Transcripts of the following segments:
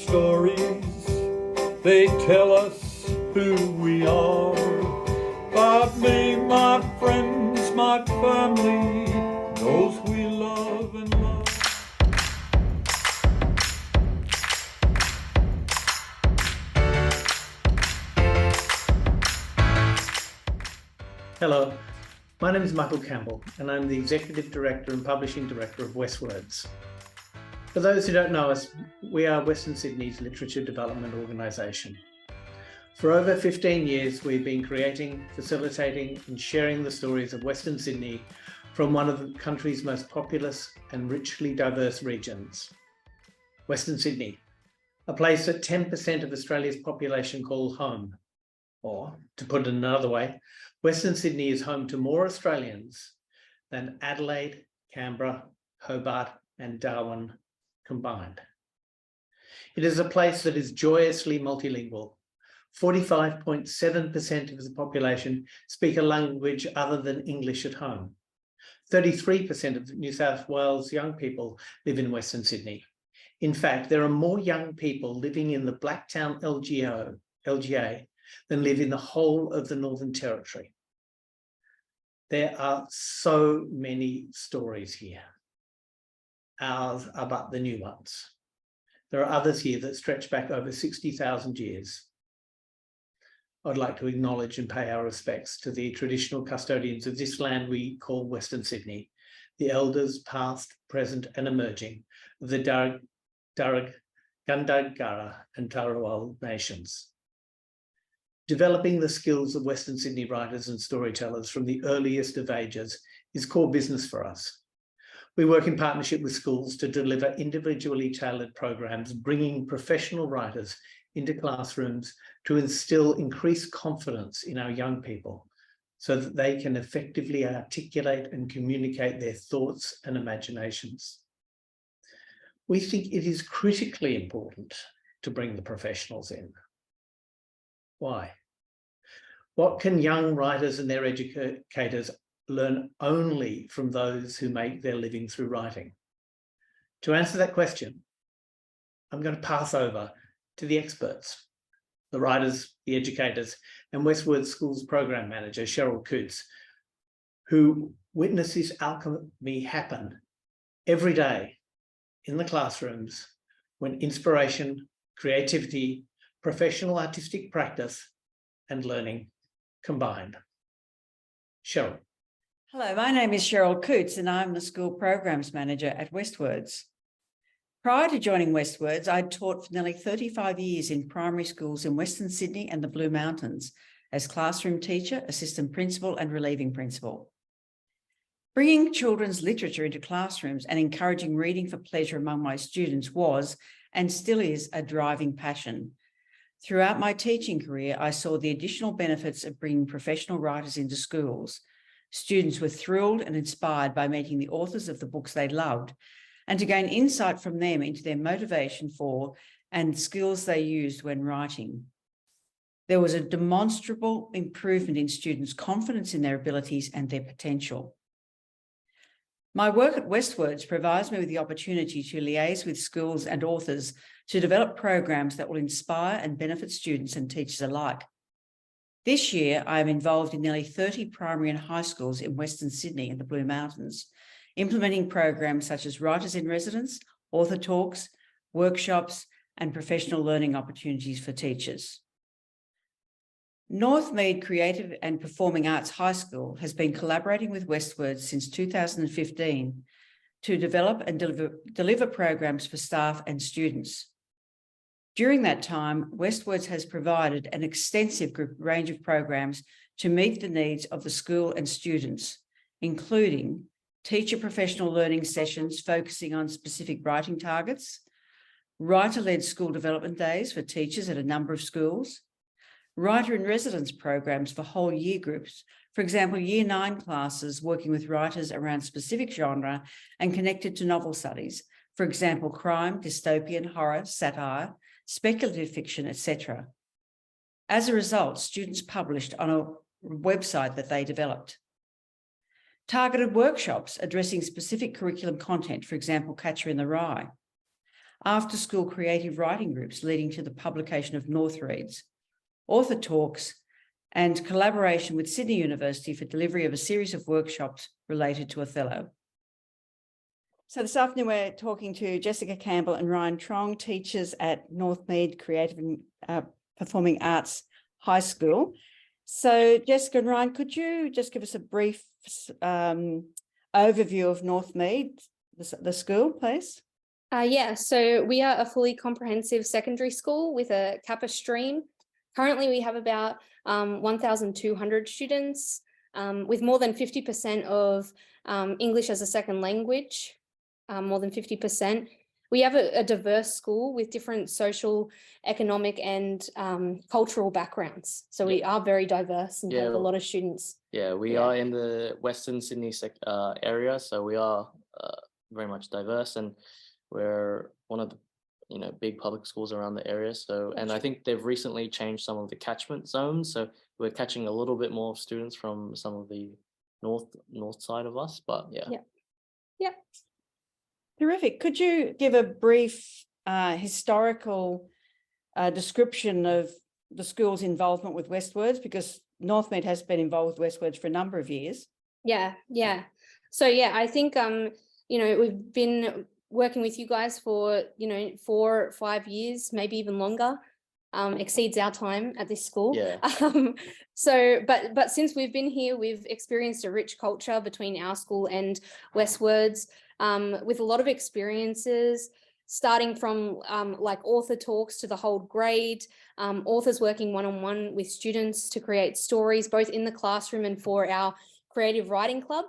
stories, they tell us who we are. About me, my friends, my family, those we love and love. Hello, my name is Michael Campbell and I'm the Executive Director and Publishing Director of WestWords. For those who don't know us, we are Western Sydney's literature development organisation. For over 15 years, we've been creating, facilitating and sharing the stories of Western Sydney from one of the country's most populous and richly diverse regions. Western Sydney, a place that 10% of Australia's population call home. Or, to put it another way, Western Sydney is home to more Australians than Adelaide, Canberra, Hobart and Darwin combined. It is a place that is joyously multilingual. 45.7% of the population speak a language other than English at home. 33% of New South Wales young people live in Western Sydney. In fact, there are more young people living in the Blacktown LGA than live in the whole of the Northern Territory. There are so many stories here. Ours are but the new ones. There are others here that stretch back over 60,000 years. I'd like to acknowledge and pay our respects to the traditional custodians of this land we call Western Sydney, the elders past, present and emerging of the Darug, Gundungurra and Tarawal nations. Developing the skills of Western Sydney writers and storytellers from the earliest of ages is core business for us. We work in partnership with schools to deliver individually tailored programs, bringing professional writers into classrooms to instill increased confidence in our young people so that they can effectively articulate and communicate their thoughts and imaginations. We think it is critically important to bring the professionals in. Why? What can young writers and their educators learn only from those who make their living through writing? To answer that question, I'm going to pass over to the experts, the writers, the educators, and WestWords Schools Program Manager, Sheryl Cootes, who witness this alchemy happen every day in the classrooms when inspiration, creativity, professional artistic practice, and learning combined. Sheryl. Hello, my name is Sheryl Cootes and I'm the School Programs Manager at WestWords. Prior to joining WestWords, I'd taught for nearly 35 years in primary schools in Western Sydney and the Blue Mountains as classroom teacher, assistant principal and relieving principal. Bringing children's literature into classrooms and encouraging reading for pleasure among my students was and still is a driving passion. Throughout my teaching career, I saw the additional benefits of bringing professional writers into schools. Students were thrilled and inspired by meeting the authors of the books they loved and to gain insight from them into their motivation for and skills they used when writing. There was a demonstrable improvement in students' confidence in their abilities and their potential. My work at WestWords provides me with the opportunity to liaise with schools and authors to develop programs that will inspire and benefit students and teachers alike. This year, I am involved in nearly 30 primary and high schools in Western Sydney and the Blue Mountains, implementing programs such as Writers in Residence, author talks, workshops, and professional learning opportunities for teachers. Northmead Creative and Performing Arts High School has been collaborating with WestWords since 2015 to develop and deliver programs for staff and students. During that time, WestWords has provided an extensive range of programs to meet the needs of the school and students, including teacher professional learning sessions focusing on specific writing targets, writer-led school development days for teachers at a number of schools, writer in residence programs for whole year groups, for example, Year 9 classes working with writers around specific genre and connected to novel studies, for example, crime, dystopian, horror, satire, speculative fiction, etc. As a result, students published on a website that they developed. Targeted workshops addressing specific curriculum content, for example, Catcher in the Rye. after-school creative writing groups leading to the publication of Northreads, author talks, and collaboration with Sydney University for delivery of a series of workshops related to Othello. So this afternoon, we're talking to Jessica Campbell and Ryan Truong, teachers at Northmead Creative and Performing Arts High School. So Jessica and Ryan, could you just give us a brief overview of Northmead, the school, please? Yeah, so we are a fully comprehensive secondary school with a Kappa stream. Currently, we have about 1,200 students with more than 50% of English as a second language, more than 50%. We have a diverse school with different social, economic and cultural backgrounds. So we are very diverse and have a lot of students. Yeah, we are in the Western Sydney area, so we are very much diverse, and we're one of the big public schools around the area. So, and I think they've recently changed some of the catchment zones, so we're catching a little bit more students from some of the north side of us. But yeah. Terrific. Could you give a brief historical description of the school's involvement with WestWords? Because Northmead has been involved with WestWords for a number of years. Yeah. So I think we've been working with you guys for 4 or 5 years, maybe even longer. Exceeds our time at this school. But since we've been here, we've experienced a rich culture between our school and WestWords, with a lot of experiences, starting from like author talks to the whole grade, authors working one-on-one with students to create stories, both in the classroom and for our creative writing club.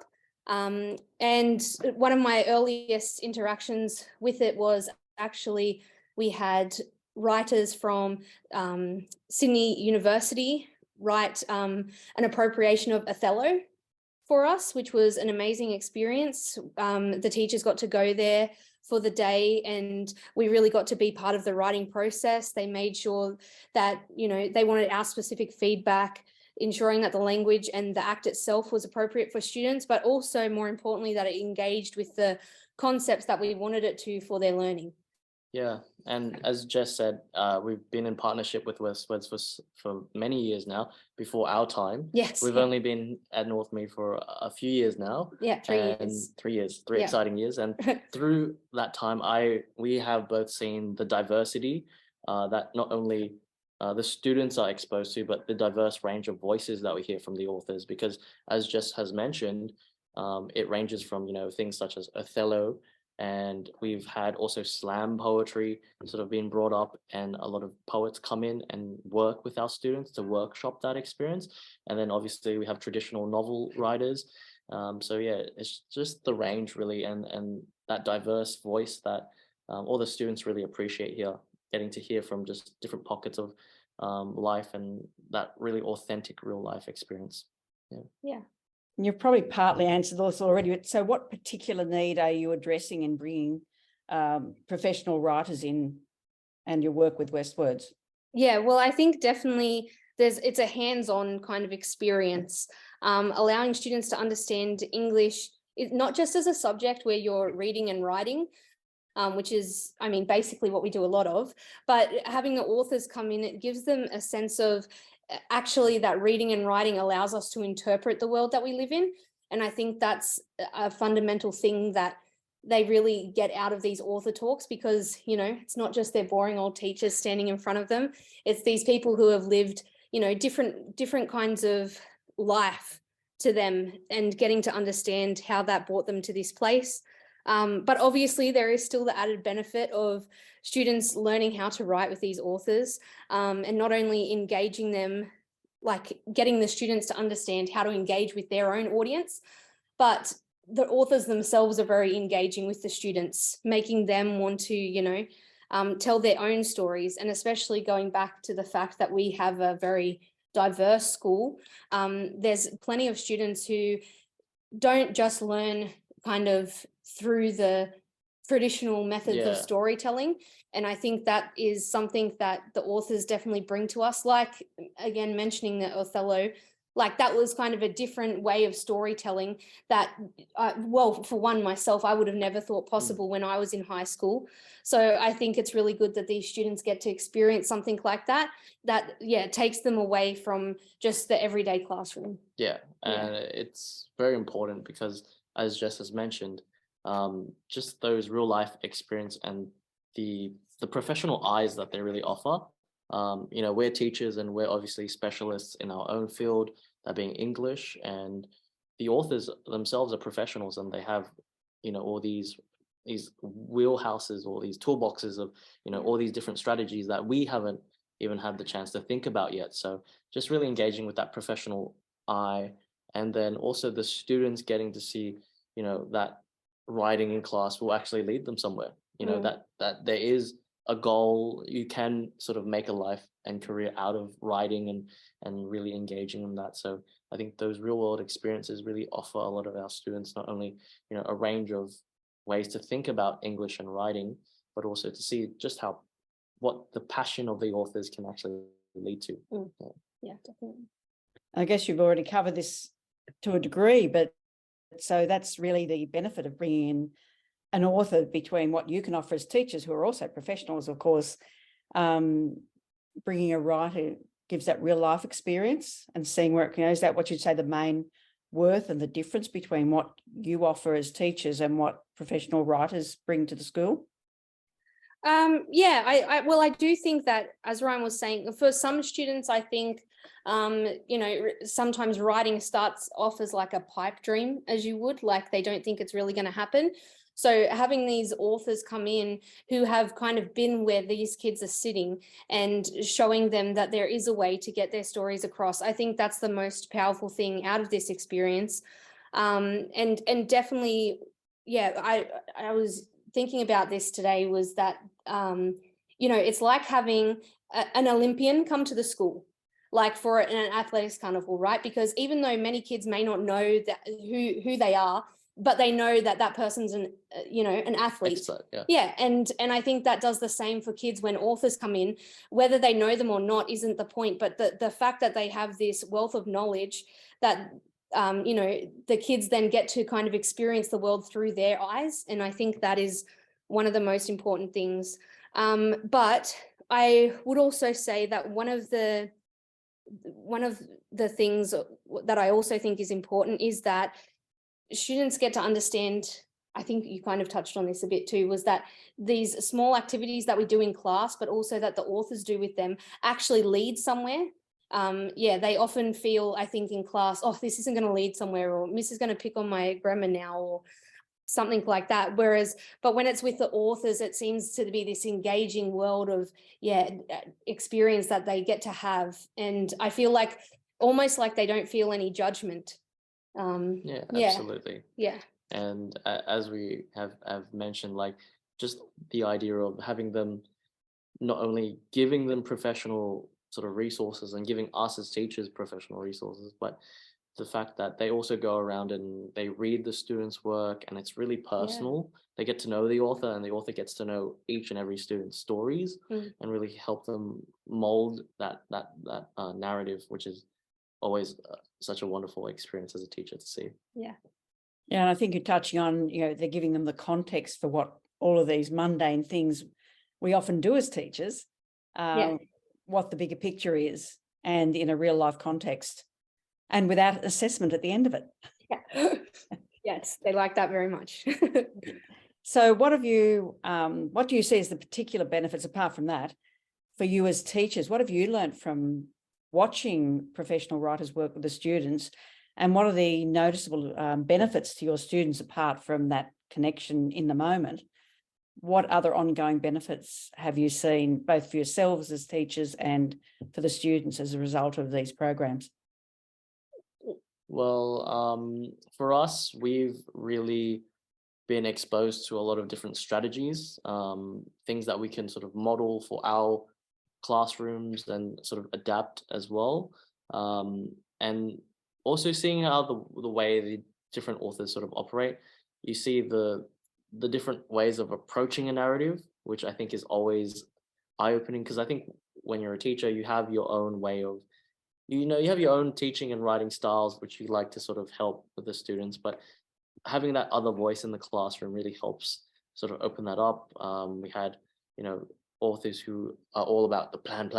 And one of my earliest interactions with it was actually we had writers from Sydney University write an appropriation of Othello for us, which was an amazing experience. The teachers got to go there for the day and we really got to be part of the writing process. They made sure that, they wanted our specific feedback, ensuring that the language and the act itself was appropriate for students, but also more importantly, that it engaged with the concepts that we wanted it to for their learning. Yeah, and as Jess said, we've been in partnership with WestWords for many years now, before our time. Yes. We've only been at Northmead for a few years now. Yeah, 3 years. 3 years, three exciting years. And through that time, we have both seen the diversity that not only the students are exposed to, but the diverse range of voices that we hear from the authors, because as Jess has mentioned, it ranges from, things such as Othello, and we've had also slam poetry sort of being brought up, and a lot of poets come in and work with our students to workshop that experience. And then obviously we have traditional novel writers. So yeah, it's just the range really, and that diverse voice that all the students really appreciate here, getting to hear from just different pockets of life and that really authentic real life experience. Yeah. And you've probably partly answered this already, but so what particular need are you addressing in bringing professional writers in and your work with WestWords? Yeah, well, I think definitely it's a hands-on kind of experience, allowing students to understand English, not just as a subject where you're reading and writing, which is, basically what we do a lot of, but having the authors come in, it gives them a sense of actually that reading and writing allows us to interpret the world that we live in. And I think that's a fundamental thing that they really get out of these author talks, because, it's not just their boring old teachers standing in front of them. It's these people who have lived, different kinds of life to them, and getting to understand how that brought them to this place. But obviously there is still the added benefit of students learning how to write with these authors, and not only engaging them, like getting the students to understand how to engage with their own audience, but the authors themselves are very engaging with the students, making them want to, tell their own stories. And especially going back to the fact that we have a very diverse school, there's plenty of students who don't just learn kind of through the traditional methods of storytelling. And I think that is something that the authors definitely bring to us, like, again, mentioning the Othello, Like that was kind of a different way of storytelling that, well, for one, myself, I would have never thought possible when I was in high school. So I think it's really good that these students get to experience something like that, takes them away from just the everyday classroom. Yeah, and it's very important because, as Jess has mentioned, just those real life experience and the professional eyes that they really offer. You know, we're teachers and we're obviously specialists in our own field, that being English, and the authors themselves are professionals and they have, you know, all these wheelhouses or these toolboxes of, you know, all these different strategies that we haven't even had the chance to think about yet. So just really engaging with that professional eye, and then also the students getting to see, you know, that writing in class will actually lead them somewhere, you know, that there is a goal. You can sort of make a life and career out of writing and really engaging in that. So I think those real world experiences really offer a lot of our students not only, you know, a range of ways to think about English and writing, but also to see just what the passion of the authors can actually lead to. Yeah, definitely. I guess you've already covered this to a degree, but so that's really the benefit of bringing in an author between what you can offer as teachers, who are also professionals, of course. Bringing a writer gives that real life experience and seeing where it can go. Is that what you'd say the main worth and the difference between what you offer as teachers and what professional writers bring to the school? I do think that, as Ryan was saying, for some students, I think, you know, sometimes writing starts off as like a pipe dream, as you would, like they don't think it's really going to happen. So having these authors come in who have kind of been where these kids are sitting and showing them that there is a way to get their stories across, I think that's the most powerful thing out of this experience. And definitely, I was thinking about this today, was that, you know, it's like having an Olympian come to the school, like for an athletics carnival, right? Because even though many kids may not know that who they are, but they know that that person's an athlete. Expert, And I think that does the same for kids when authors come in. Whether they know them or not isn't the point, but the fact that they have this wealth of knowledge that you know, the kids then get to kind of experience the world through their eyes, and I think that is one of the most important things. But I would also say that one of the things that I also think is important is that students get to understand, I think you kind of touched on this a bit too, was that these small activities that we do in class, but also that the authors do with them, actually lead somewhere. They often feel, I think, in class, oh, this isn't going to lead somewhere, or Miss is going to pick on my grammar now, or something like that. But when it's with the authors, it seems to be this engaging world of experience that they get to have, and I feel like almost like they don't feel any judgment. Absolutely. Yeah. And as we have mentioned, like just the idea of having them, not only giving them professional sort of resources and giving us as teachers professional resources, but the fact that they also go around and they read the students' work, and it's really personal. They get to know the author, and the author gets to know each and every student's stories and really help them mold that narrative, which is always such a wonderful experience as a teacher to see. Yeah, and I think you're touching on, you know, they're giving them the context for what all of these mundane things we often do as teachers, what the bigger picture is, and in a real life context, and without assessment at the end of it. Yeah. Yes, they like that very much. So what do you see as the particular benefits, apart from that, for you as teachers? What have you learned from watching professional writers work with the students, and what are the noticeable benefits to your students apart from that connection in the moment? What other ongoing benefits have you seen, both for yourselves as teachers and for the students, as a result of these programs? Well, for us, we've really been exposed to a lot of different strategies, things that we can sort of model for our classrooms and sort of adapt as well. And also seeing how the way the different authors sort of operate, you see the different ways of approaching a narrative, which I think is always eye-opening, because I think when you're a teacher, you have your own way of you have your own teaching and writing styles, which you like to sort of help with the students, but having that other voice in the classroom really helps sort of open that up. We had, authors who are all about the plan.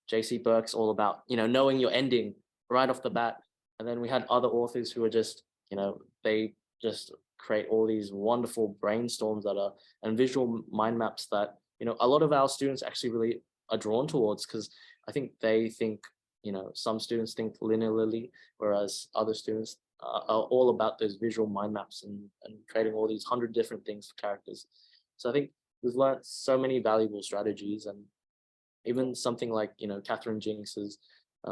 JC Burke's all about, knowing your ending right off the bat. And then we had other authors who are just, they just create all these wonderful brainstorms and visual mind maps that, a lot of our students actually really are drawn towards, because I think they think, some students think linearly, whereas other students are all about those visual mind maps and creating all these 100 different things for characters. So I think we've learned so many valuable strategies, and even something like, Catherine Jinks's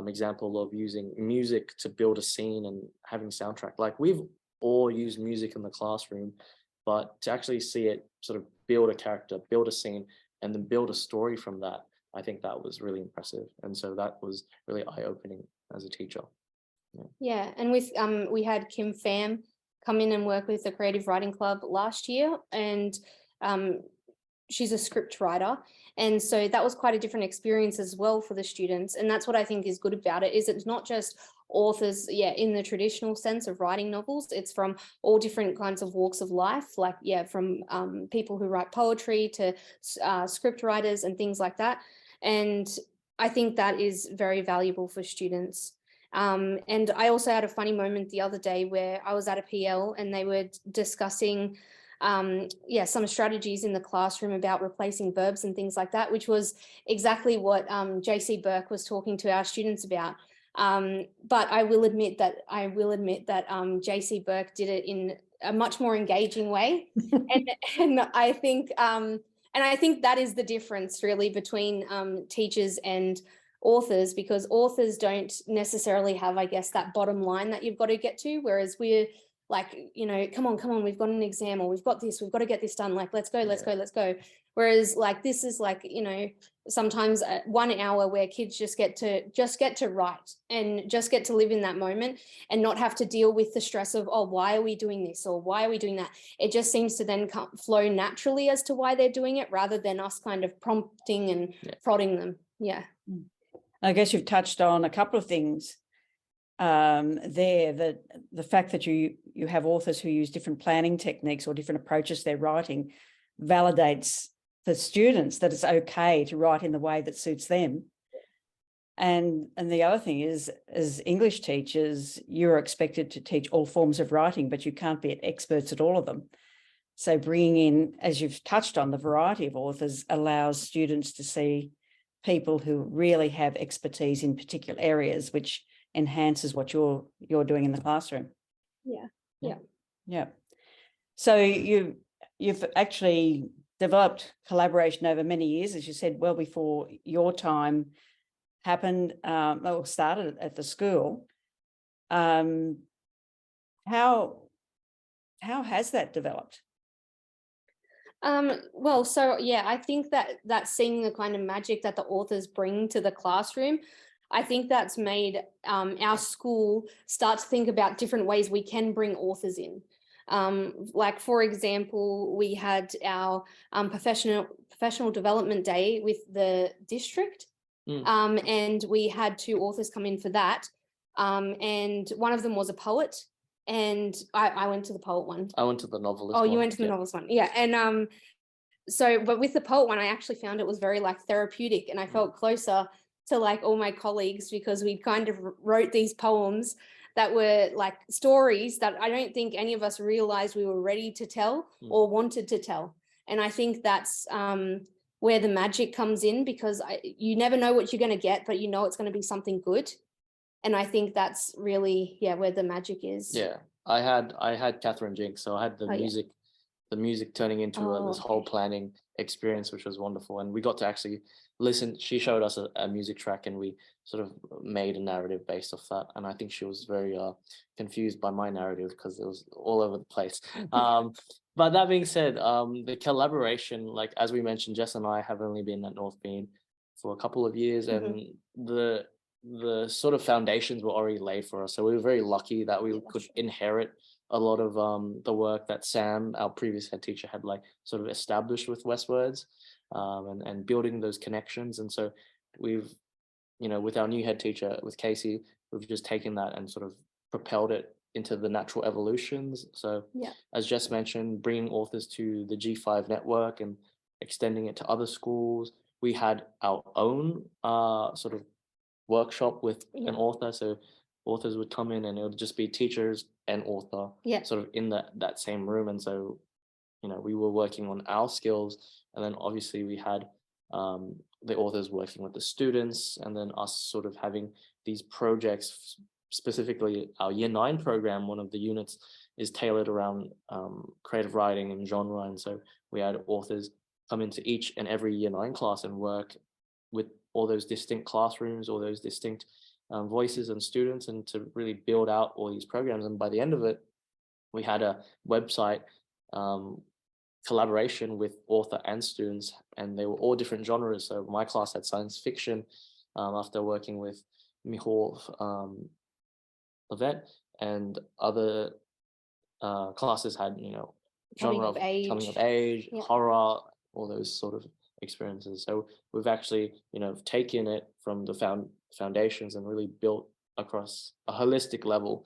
example of using music to build a scene and having soundtrack. Like, we've all used music in the classroom, but to actually see it sort of build a character, build a scene, and then build a story from that, I think that was really impressive. And so that was really eye-opening as a teacher. Yeah, and with we had Kim Pham come in and work with the Creative Writing Club last year, and she's a script writer, and so that was quite a different experience as well for the students. And that's what I think is good about it, is it's not just authors, in the traditional sense of writing novels. It's from all different kinds of walks of life, like from people who write poetry to script writers and things like that. And I think that is very valuable for students. And I also had a funny moment the other day where I was at a PL and they were discussing some strategies in the classroom about replacing verbs and things like that, which was exactly what JC Burke was talking to our students about. But I will admit that JC Burke did it in a much more engaging way. and I think that is the difference really between teachers and authors, because authors don't necessarily have, I guess, that bottom line that you've got to get to, whereas we're like, come on, we've got an exam, or we've got to get this done, like, let's go. Whereas like, this is like, sometimes 1 hour where kids just get to write and just get to live in that moment and not have to deal with the stress of, oh, why are we doing this, or why are we doing that? It just seems to then flow naturally as to why they're doing it, rather than us kind of prompting and prodding them. I guess you've touched on a couple of things there, that the fact that you have authors who use different planning techniques or different approaches to their writing validates the students that it's okay to write in the way that suits them. And the other thing is, as English teachers, you're expected to teach all forms of writing, but you can't be experts at all of them. So bringing in, as you've touched on, the variety of authors allows students to see people who really have expertise in particular areas, which enhances what you're doing in the classroom. Yeah. So you've actually developed collaboration over many years, as you said, well before your time happened, or started at the school. How has that developed? Well, so I think that seeing the kind of magic that the authors bring to the classroom, I think that's made our school start to think about different ways we can bring authors in. Like, for example, we had our professional development day with the district, and we had 2 authors come in for that, and one of them was a poet. And I went to the poet one. I went to the novelist one. Oh, you went to the novelist one. Yeah. And but with the poet one, I actually found it was very like therapeutic, and I felt closer to like all my colleagues, because we kind of wrote these poems that were like stories that I don't think any of us realized we were ready to tell or wanted to tell. And I think that's where the magic comes in, because you never know what you're going to get, but it's going to be something good. And I think that's really, where the magic is. Yeah, I had Catherine Jinks, so I had the music turning into this whole planning experience, which was wonderful. And we got to actually listen. She showed us a music track, and we sort of made a narrative based off that. And I think she was very confused by my narrative, because it was all over the place. But that being said, the collaboration, like as we mentioned, Jess and I have only been at Northmead for a couple of years, and the sort of foundations were already laid for us. So we were very lucky that we could inherit a lot of the work that Sam, our previous head teacher, had like sort of established with WestWords, and building those connections. And so we've with our new head teacher, with Casey, we've just taken that and sort of propelled it into the natural evolutions. So as Jess mentioned, bringing authors to the G5 network and extending it to other schools. We had our own sort of workshop with an author. So authors would come in and it would just be teachers and author sort of in that same room. And so, we were working on our skills. And then obviously we had the authors working with the students, and then us sort of having these projects. Specifically, our Year 9 program, one of the units is tailored around creative writing and genre. And so we had authors come into each and every Year 9 class and work with all those distinct classrooms, all those distinct voices and students, and to really build out all these programs. And by the end of it, we had a website collaboration with author and students, and they were all different genres. So my class had science fiction after working with Mihal Levet, and other classes had, genre of coming of age, horror, all those sort of experiences. So we've actually, taken it from the foundations and really built across a holistic level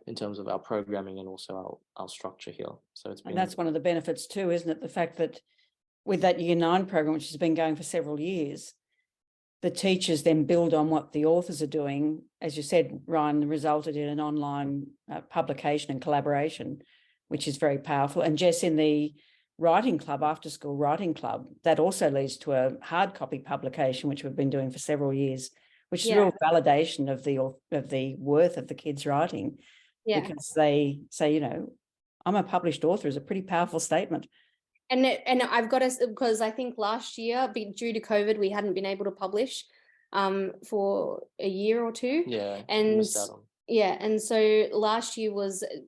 in terms of our programming and also our structure here. So it's been, and that's one of the benefits too, isn't it? The fact that with that Year 9 program, which has been going for several years, the teachers then build on what the authors are doing. As you said, Ryan, resulted in an online publication and collaboration, which is very powerful. And Jess, in the writing club, after school writing club, that also leads to a hard copy publication, which we've been doing for several years, which is a real validation of the worth of the kids' writing, because they say, I'm a published author is a pretty powerful statement. And I've got to, because I think last year, due to COVID, we hadn't been able to publish for a year or two. And so last year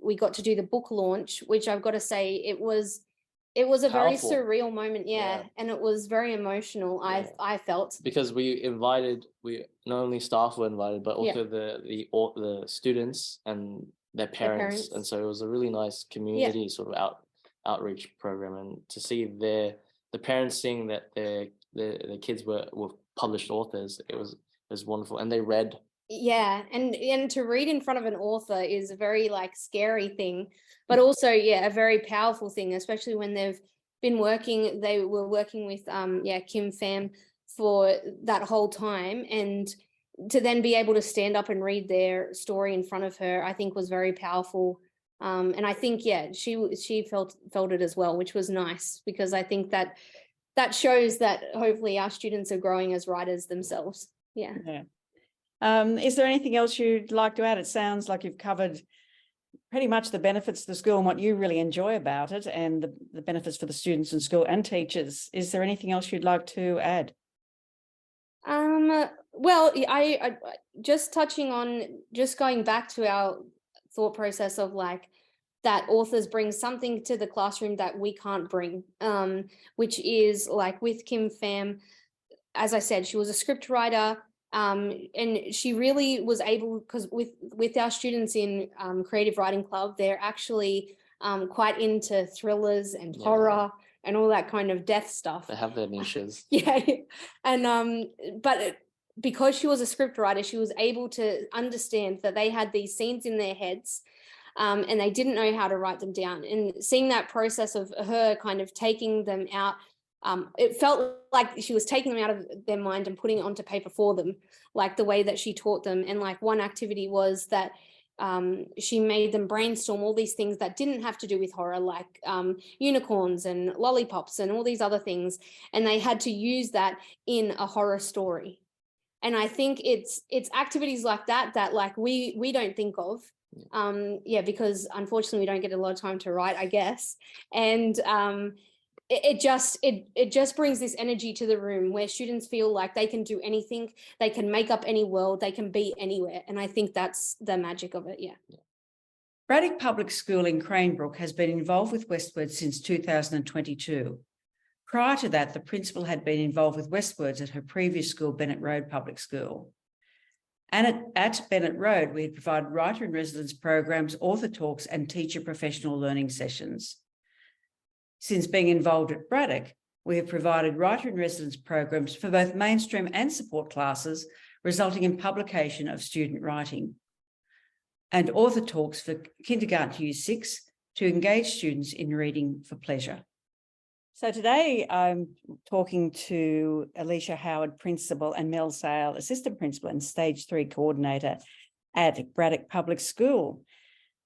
we got to do the book launch, which I've got to say it was a powerful, very surreal moment, and it was very emotional. I felt, because not only staff were invited, but also the students and their parents, and so it was a really nice community sort of outreach program, and to see the parents seeing that their kids were published authors, it was wonderful, and they read. And to read in front of an author is a very scary thing, but also a very powerful thing, especially when they were working with Kim Pham for that whole time, and to then be able to stand up and read their story in front of her, I think was very powerful. And I think she felt it as well, which was nice, because I think that shows that hopefully our students are growing as writers themselves. Is there anything else you'd like to add? It sounds like you've covered pretty much the benefits of the school and what you really enjoy about it, and the benefits for the students in school and teachers. Is there anything else you'd like to add? Well, I just going back to our thought process of that authors bring something to the classroom that we can't bring, which is with Kim Pham. As I said, she was a script writer. And she really was able, because with our students in Creative Writing Club, they're actually quite into thrillers and horror and all that kind of death stuff. They have their niches. And but because she was a script writer, she was able to understand that they had these scenes in their heads, and they didn't know how to write them down. And seeing that process of her kind of taking them out, it felt like she was taking them out of their mind and putting it onto paper for them, like the way that she taught them. And one activity was that she made them brainstorm all these things that didn't have to do with horror, like unicorns and lollipops and all these other things. And they had to use that in a horror story. And I think it's activities like that we don't think of. Because unfortunately we don't get a lot of time to write, I guess. And it just brings this energy to the room where students feel like they can do anything, they can make up any world, they can be anywhere. And I think that's the magic of it. Braddock Public School in Cranebrook has been involved with WestWords since 2022. Prior to that, the principal had been involved with WestWords at her previous school, Bennett Road Public School. And at Bennett Road, we had provided writer-in-residence programs, author talks, and teacher professional learning sessions. Since being involved at Braddock, we have provided writer-in-residence programs for both mainstream and support classes resulting in publication of student writing, and author talks for kindergarten to year 6 to engage students in reading for pleasure. So today I'm talking to Alicia Howard, Principal, and Mel Sayle, Assistant Principal and Stage 3 Coordinator at Braddock Public School.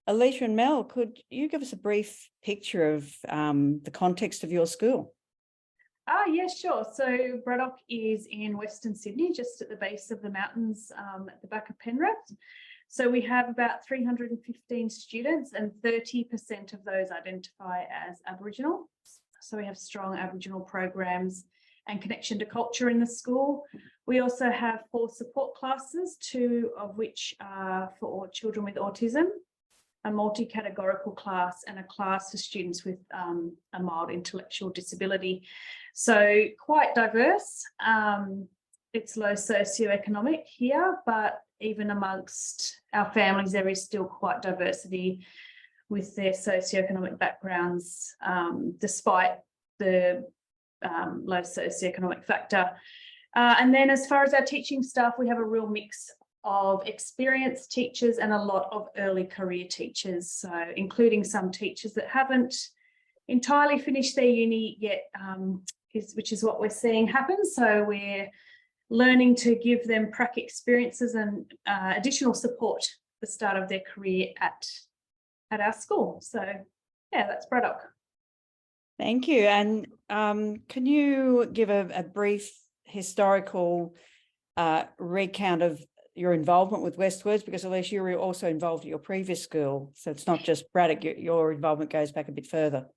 Alicia and Mel, could you give us a brief picture of the context of your school? Yes, sure. So Braddock is in Western Sydney, just at the base of the mountains at the back of Penrith. So we have about 315 students and 30% of those identify as Aboriginal. So we have strong Aboriginal programs and connection to culture in the school. We also have 4 support classes, 2 of which are for children with autism, a multi-categorical class and a class for students with a mild intellectual disability. So quite diverse. It's low socioeconomic here, but even amongst our families, there is still quite diversity with their socioeconomic backgrounds, despite the low socioeconomic factor. And then as far as our teaching staff, we have a real mix of experienced teachers and a lot of early career teachers, so including some teachers that haven't entirely finished their uni yet, which is what we're seeing happen. So we're learning to give them prac experiences and additional support at the start of their career at our school. So yeah, that's Braddock. Thank you. And can you give a brief historical recount of your involvement with WestWords? Because Alicia, you were also involved at your previous school, so it's not just Braddock, your involvement goes back a bit further.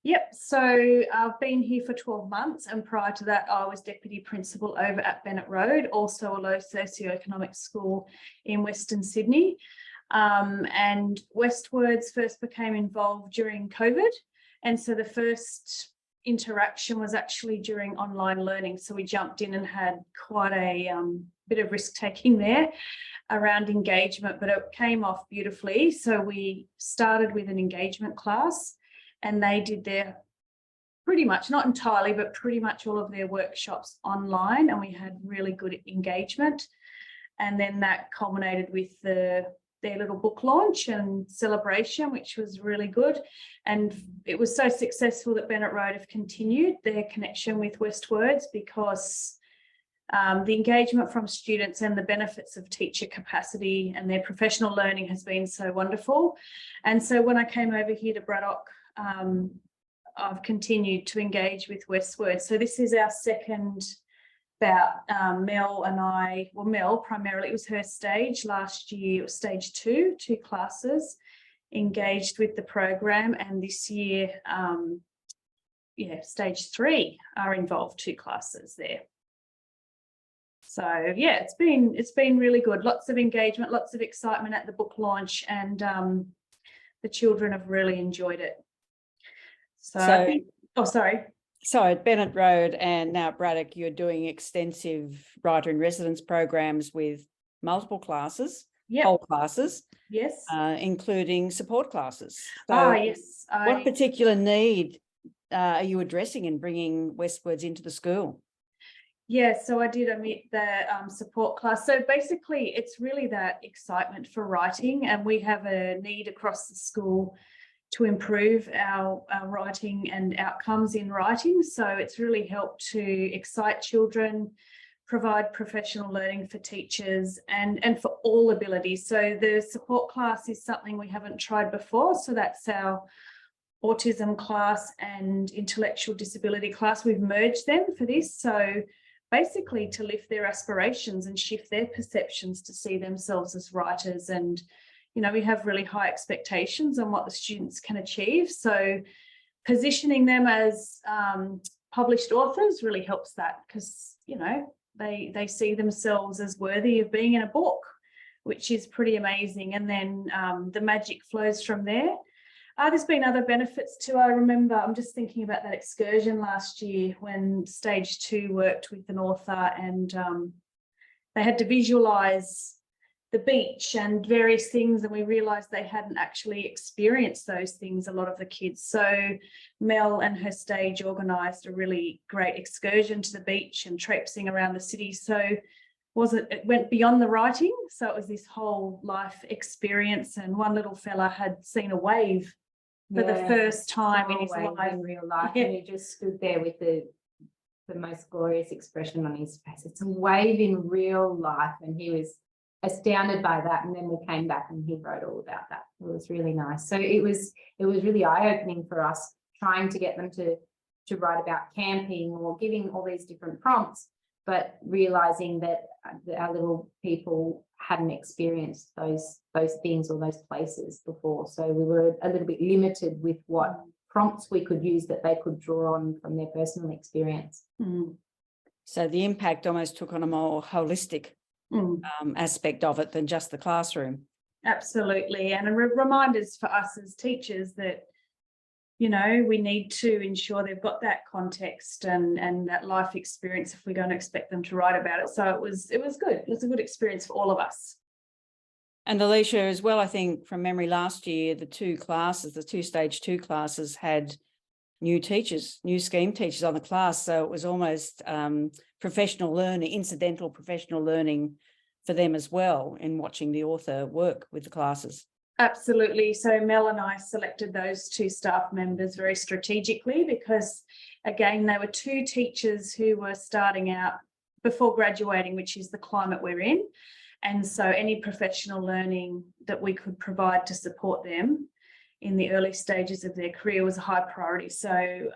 Yep, so I've been here for 12 months, and prior to that I was Deputy Principal over at Bennett Road, also a low socioeconomic school in Western Sydney. And WestWords first became involved during COVID, and so the first interaction was actually during online learning. So we jumped in and had quite a bit of risk taking there around engagement, but it came off beautifully. So we started with an engagement class, and they did their pretty much, not entirely, but pretty much all of their workshops online, and we had really good engagement. And then that culminated with their little book launch and celebration, which was really good. And it was so successful that Bennett Road have continued their connection with WestWords, because the engagement from students and the benefits of teacher capacity and their professional learning has been so wonderful. And so when I came over here to Braddock, I've continued to engage with WestWords. So this is our second bout. Mel and I, well, Mel primarily, it was her stage last year, it was stage 2 classes engaged with the program, and this year, stage 3 are involved, 2 classes there. So yeah, it's been really good. Lots of engagement, lots of excitement at the book launch, and the children have really enjoyed it. So at Bennett Road and now at Braddock, you're doing extensive writer in residence programs with multiple classes, whole classes, yes, including support classes. So yes. What particular need are you addressing in bringing WestWords into the school? Yeah, so I did omit the support class. So basically, it's really that excitement for writing, and we have a need across the school to improve our writing and outcomes in writing. So it's really helped to excite children, provide professional learning for teachers and for all abilities. So the support class is something we haven't tried before. So that's our autism class and intellectual disability class. We've merged them for this. So basically to lift their aspirations and shift their perceptions to see themselves as writers. And we have really high expectations on what the students can achieve. So positioning them as published authors really helps that, because, they see themselves as worthy of being in a book, which is pretty amazing. And then the magic flows from there. There's been other benefits too. I remember, I'm just thinking about that excursion last year when stage 2 worked with an author, and they had to visualise the beach and various things, and we realised they hadn't actually experienced those things, a lot of the kids. So Mel and her stage organised a really great excursion to the beach and traipsing around the city. So it went beyond the writing. So it was this whole life experience. And one little fella had seen a wave for the first time in his life. In real life, Yeah. and he just stood there with the most glorious expression on his face. It's a wave in real life, and he was astounded by that. And then we came back and he wrote all about that. It was really nice. So it was really eye-opening for us, trying to get them to write about camping or giving all these different prompts, but realizing that our little people hadn't experienced those things or those places before. So we were a little bit limited with what prompts we could use that they could draw on from their personal experience. So the impact almost took on a more holistic aspect of it than just the classroom. Absolutely. And reminders for us as teachers that, you know, we need to ensure they've got that context and that life experience if we're going to expect them to write about it. So it was good. It was a good experience for all of us. And Alicia as well, I think from memory last year, the two stage 2 classes had new teachers, new scheme teachers on the class. So it was almost professional learning, incidental professional learning for them as well in watching the author work with the classes. Absolutely. So Mel and I selected those two staff members very strategically because, again, they were two teachers who were starting out before graduating, which is the climate we're in. And so any professional learning that we could provide to support them in the early stages of their career was a high priority. So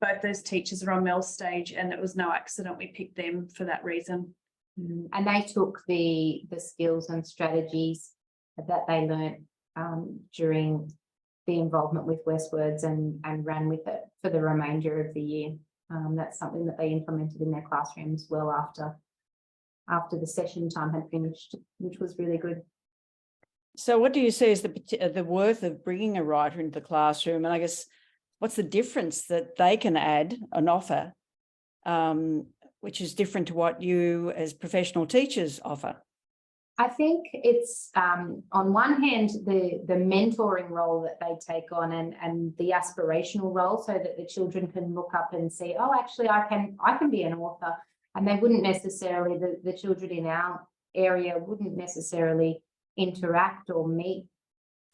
both those teachers are on Mel's stage, and it was no accident we picked them for that reason. And they took the skills and strategies that they learnt during the involvement with WestWords and ran with it for the remainder of the year. That's something that they implemented in their classroom as well after the session time had finished, which was really good. So what do you see as the worth of bringing a writer into the classroom? And I guess what's the difference that they can add and offer, which is different to what you as professional teachers offer? I think it's on one hand the mentoring role that they take on and the aspirational role, so that the children can look up and see, oh, actually I can be an author. And they wouldn't necessarily, the children in our area wouldn't necessarily interact or meet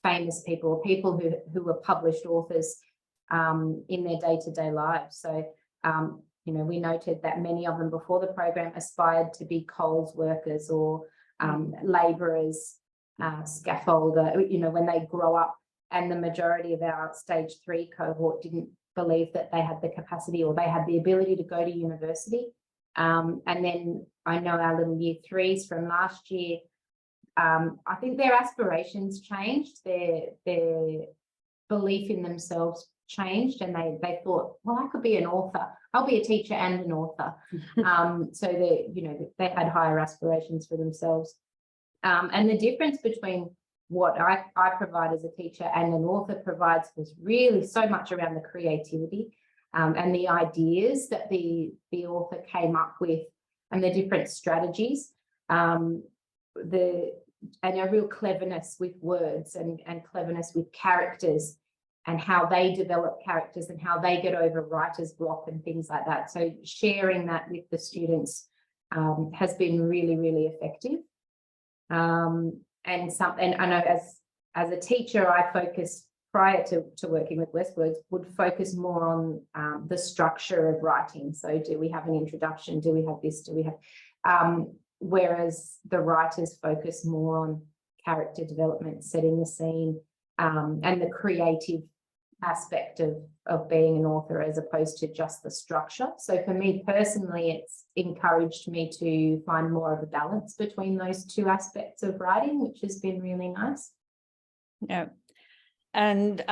famous people or people who were published authors in their day-to-day lives. So, you know, we noted that many of them before the program aspired to be Coles workers or labourers, scaffolder, you know, when they grow up. And the majority of our stage 3 cohort didn't believe that they had the capacity or they had the ability to go to university. And then I know our little year 3s from last year, I think their aspirations changed, their belief in themselves changed, and they thought, well, I could be an author. I'll be a teacher and an author. So they had higher aspirations for themselves. And the difference between what I provide as a teacher and an author provides was really so much around the creativity and the ideas that the author came up with and the different strategies, and a real cleverness with words and cleverness with characters and how they develop characters and how they get over writer's block and things like that. So sharing that with the students has been really, really effective. And I know as a teacher, I focused prior to working with WestWords, would focus more on the structure of writing. So do we have an introduction? Do we have this? Do we have, whereas the writers focus more on character development, setting the scene, and the creative aspect of being an author as opposed to just the structure. So for me personally, it's encouraged me to find more of a balance between those two aspects of writing, which has been really nice. Yeah. And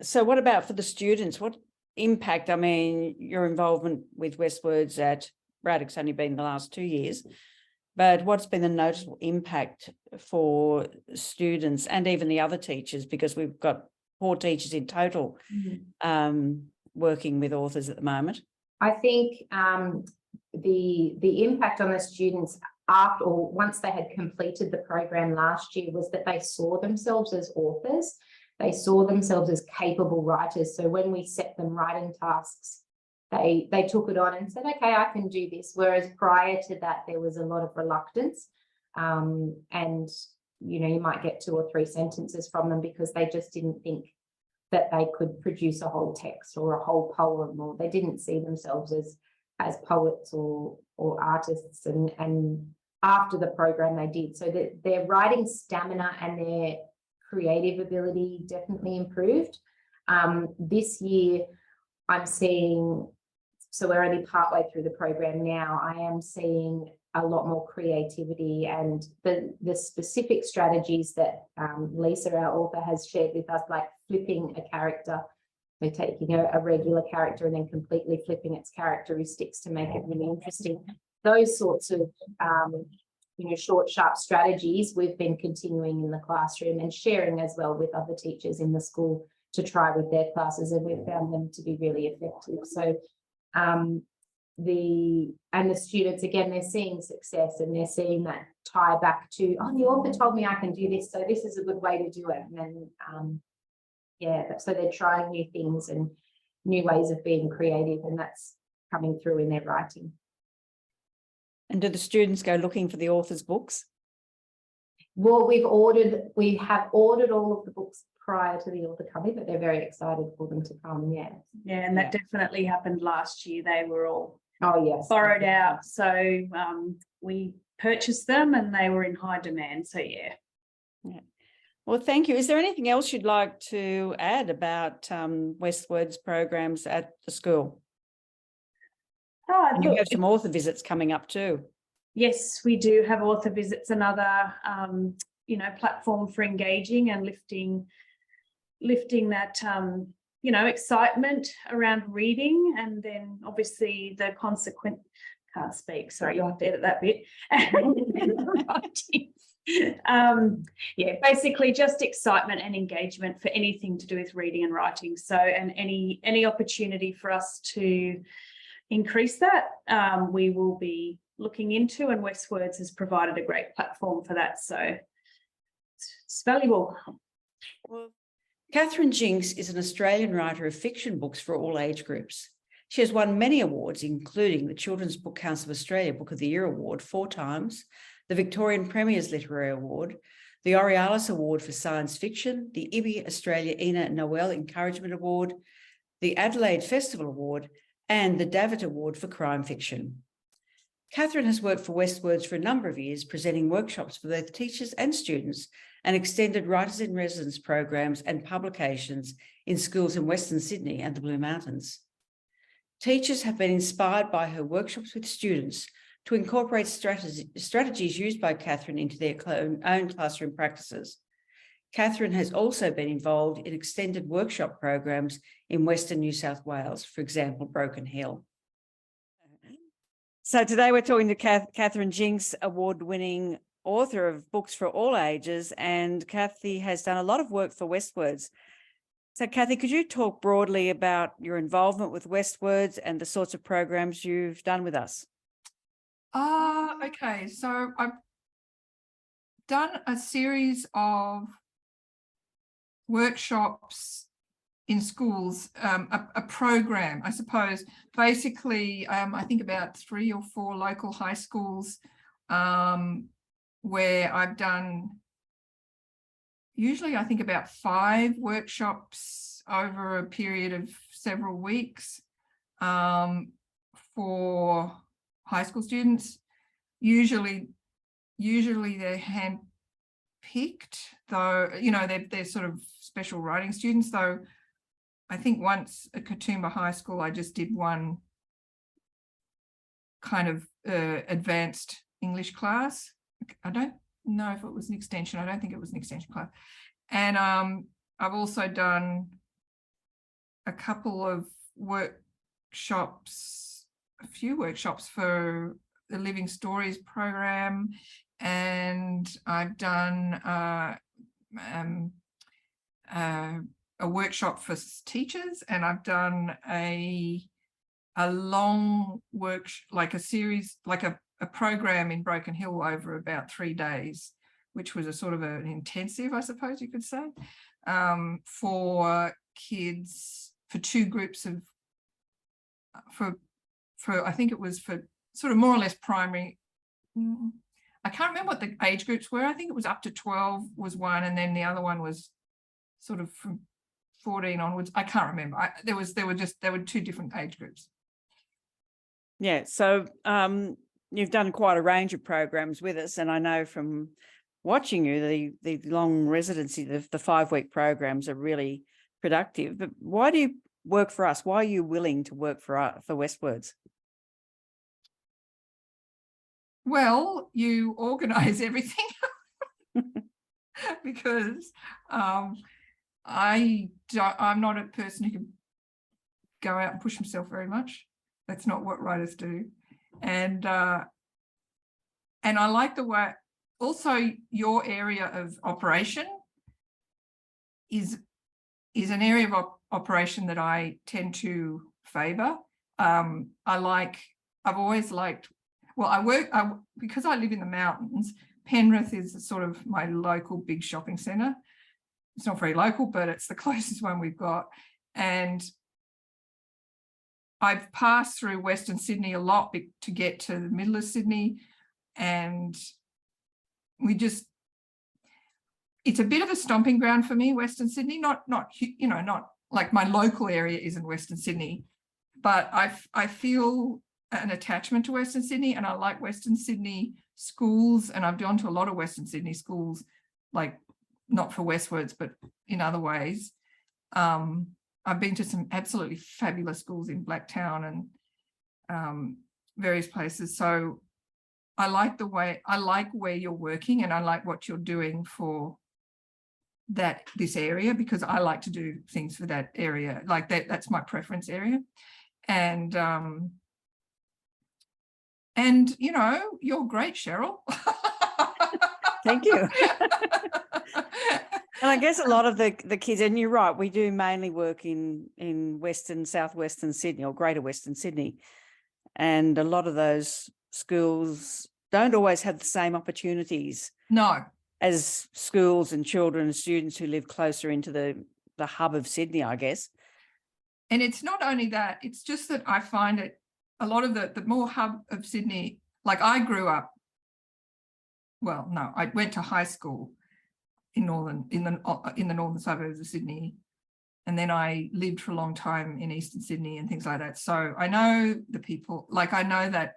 so what about for the students? What impact, I mean, your involvement with WestWords at Braddock's only been the last 2 years, but what's been the noticeable impact for students and even the other teachers, because we've got 4 teachers in total working with authors at the moment? I think the impact on the students after or once they had completed the program last year was that they saw themselves as authors. They saw themselves as capable writers. So when we set them writing tasks they took it on and said, okay, I can do this. Whereas prior to that, there was a lot of reluctance. And, you know, you might get 2 or 3 sentences from them because they just didn't think that they could produce a whole text or a whole poem, or they didn't see themselves as poets or artists. And after the program they did. So that their writing stamina and their creative ability definitely improved. This year I'm seeing, so we're only partway through the program now, I am seeing a lot more creativity, and the specific strategies that Lisa, our author, has shared with us, like flipping a character. They're taking a regular character and then completely flipping its characteristics to make it really interesting. Those sorts of you know, short, sharp strategies we've been continuing in the classroom and sharing as well with other teachers in the school to try with their classes, and we've found them to be really effective. So the students, again, they're seeing success and they're seeing that tie back to, oh, the author told me I can do this, so this is a good way to do it. And then yeah, so they're trying new things and new ways of being creative, and that's coming through in their writing. And do the students go looking for the author's books? Well, we have ordered all of the books prior to the author coming, but they're very excited for them to come. Yeah. Yeah, and that definitely happened last year. They were all borrowed out. So we purchased them and they were in high demand. So yeah. Well, thank you. Is there anything else you'd like to add about WestWords programs at the school? You have some author visits coming up too. Yes, we do have author visits, another you know, platform for engaging and lifting that you know, excitement around reading, and then obviously the consequent, can't speak, sorry, you'll have to edit that bit. Yeah, basically just excitement and engagement for anything to do with reading and writing. So, and any opportunity for us to increase that, we will be looking into, and WestWords has provided a great platform for that. So it's valuable. Well, Catherine Jinks is an Australian writer of fiction books for all age groups. She has won many awards, including the Children's Book Council of Australia Book of the Year Award 4 times, the Victorian Premier's Literary Award, the Aurealis Award for Science Fiction, the IBI Australia Ina Noel Encouragement Award, the Adelaide Festival Award, and the Davitt Award for Crime Fiction. Catherine has worked for WestWords for a number of years, presenting workshops for both teachers and students, and extended Writers in Residence programs and publications in schools in Western Sydney and the Blue Mountains. Teachers have been inspired by her workshops with students to incorporate strategies used by Catherine into their own classroom practices. Catherine has also been involved in extended workshop programs in Western New South Wales, for example, Broken Hill. So today we're talking to Catherine Jinks, award-winning author of books for all ages, and Kathy has done a lot of work for WestWords. So Kathy, could you talk broadly about your involvement with WestWords and the sorts of programs you've done with us? Okay, so I've done a series of workshops in schools, a program, I suppose, basically, I think about 3 or 4 local high schools where I've done usually, I think, about 5 workshops over a period of several weeks for high school students. Usually they're hand-picked, though, you know, they're sort of special writing students, though. I think once at Katoomba High School, I just did one kind of advanced English class. I don't know if it was an extension. I don't think it was an extension class. And I've also done a couple of workshops, a few workshops for the Living Stories program, and I've done a workshop for teachers, and I've done a long work, like a series, like a program in Broken Hill over about 3 days, which was a sort of an intensive, I suppose you could say, for kids, for 2 groups of, for I think it was for sort of more or less primary. I can't remember what the age groups were. I think it was up to 12 was one, and then the other one was sort of from 14 onwards. I can't remember. There were two different age groups. Yeah, so you've done quite a range of programs with us, and I know from watching you, the long residency, the 5-week programs are really productive. But why do you work for us? Why are you willing to work for WestWords? Well, you organise everything because I'm not a person who can go out and push himself very much. That's not what writers do, and I like the way. Also, your area of operation is an area of operation that I tend to favour. I've always liked. Well, because I live in the mountains. Penrith is sort of my local big shopping centre. It's not very local, but it's the closest one we've got. And I've passed through Western Sydney a lot to get to the middle of Sydney, and it's a bit of a stomping ground for me, Western Sydney. Not like my local area isn't Western Sydney, but I feel an attachment to Western Sydney, and I like Western Sydney schools, and I've gone to a lot of Western Sydney schools, like not for WestWords, but in other ways. I've been to some absolutely fabulous schools in Blacktown and various places. So I like where you're working, and I like what you're doing for this area, because I like to do things for that area. Like that's my preference area. And you're great, Sheryl. Thank you. And I guess a lot of the kids, and you're right, we do mainly work in southwestern Sydney or greater Western Sydney. And a lot of those schools don't always have the same opportunities. No. As schools and children and students who live closer into the hub of Sydney, I guess. And it's not only that, it's just that I find it a lot of the more hub of Sydney, like I grew up, I went to high school in the northern suburbs of Sydney, and then I lived for a long time in eastern Sydney and things like that. So I know the people, like I know that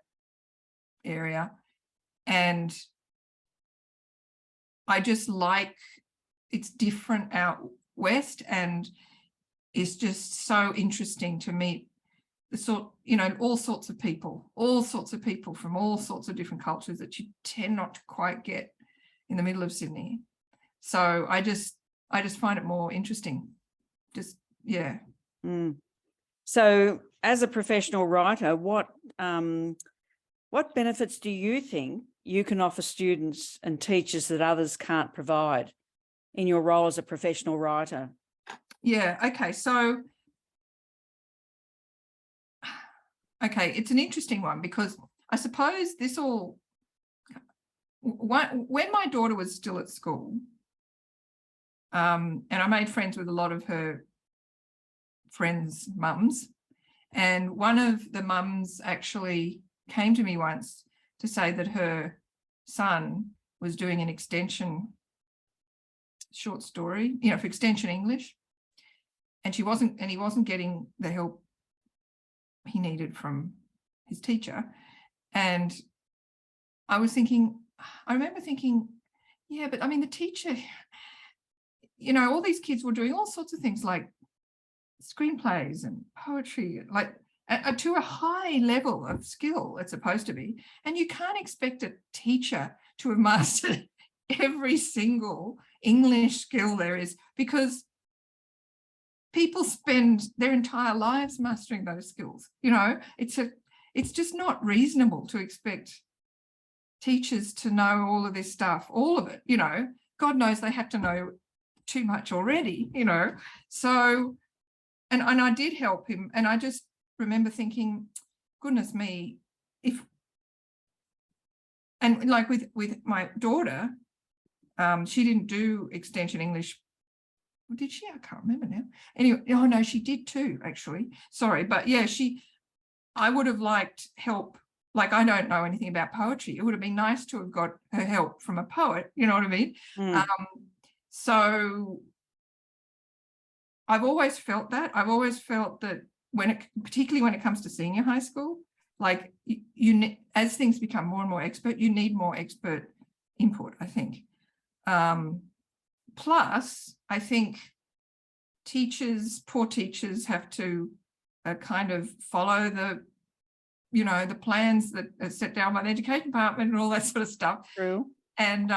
area, and I just like it's different out west, and it's just so interesting to meet all sorts of people from all sorts of different cultures that you tend not to quite get in the middle of Sydney. So I just find it more interesting. Just, yeah. So as a professional writer, what benefits do you think you can offer students and teachers that others can't provide in your role as a professional writer? Yeah, okay. So, it's an interesting one, because I suppose when my daughter was still at school, and I made friends with a lot of her friends' mums, and one of the mums actually came to me once to say that her son was doing an extension short story, for extension English, and he wasn't getting the help he needed from his teacher. And I remember thinking, yeah, but I mean, the teacher, all these kids were doing all sorts of things like screenplays and poetry, like to a high level of skill it's supposed to be. And you can't expect a teacher to have mastered every single English skill there is, because people spend their entire lives mastering those skills. It's just not reasonable to expect teachers to know all of this stuff, all of it. God knows they have to know too much already, So, and I did help him, and I just remember thinking, goodness me, and like with my daughter, she didn't do extension English. Did she? I can't remember now. Anyway, oh no, she did too, actually. Sorry, but yeah, I would have liked help. Like, I don't know anything about poetry. It would have been nice to have got her help from a poet, you know what I mean? So I've always felt that. I've always felt that particularly when it comes to senior high school, like as things become more and more expert, you need more expert input, I think. Plus, I think poor teachers have to kind of follow the plans that are set down by the education department and all that sort of stuff. True. And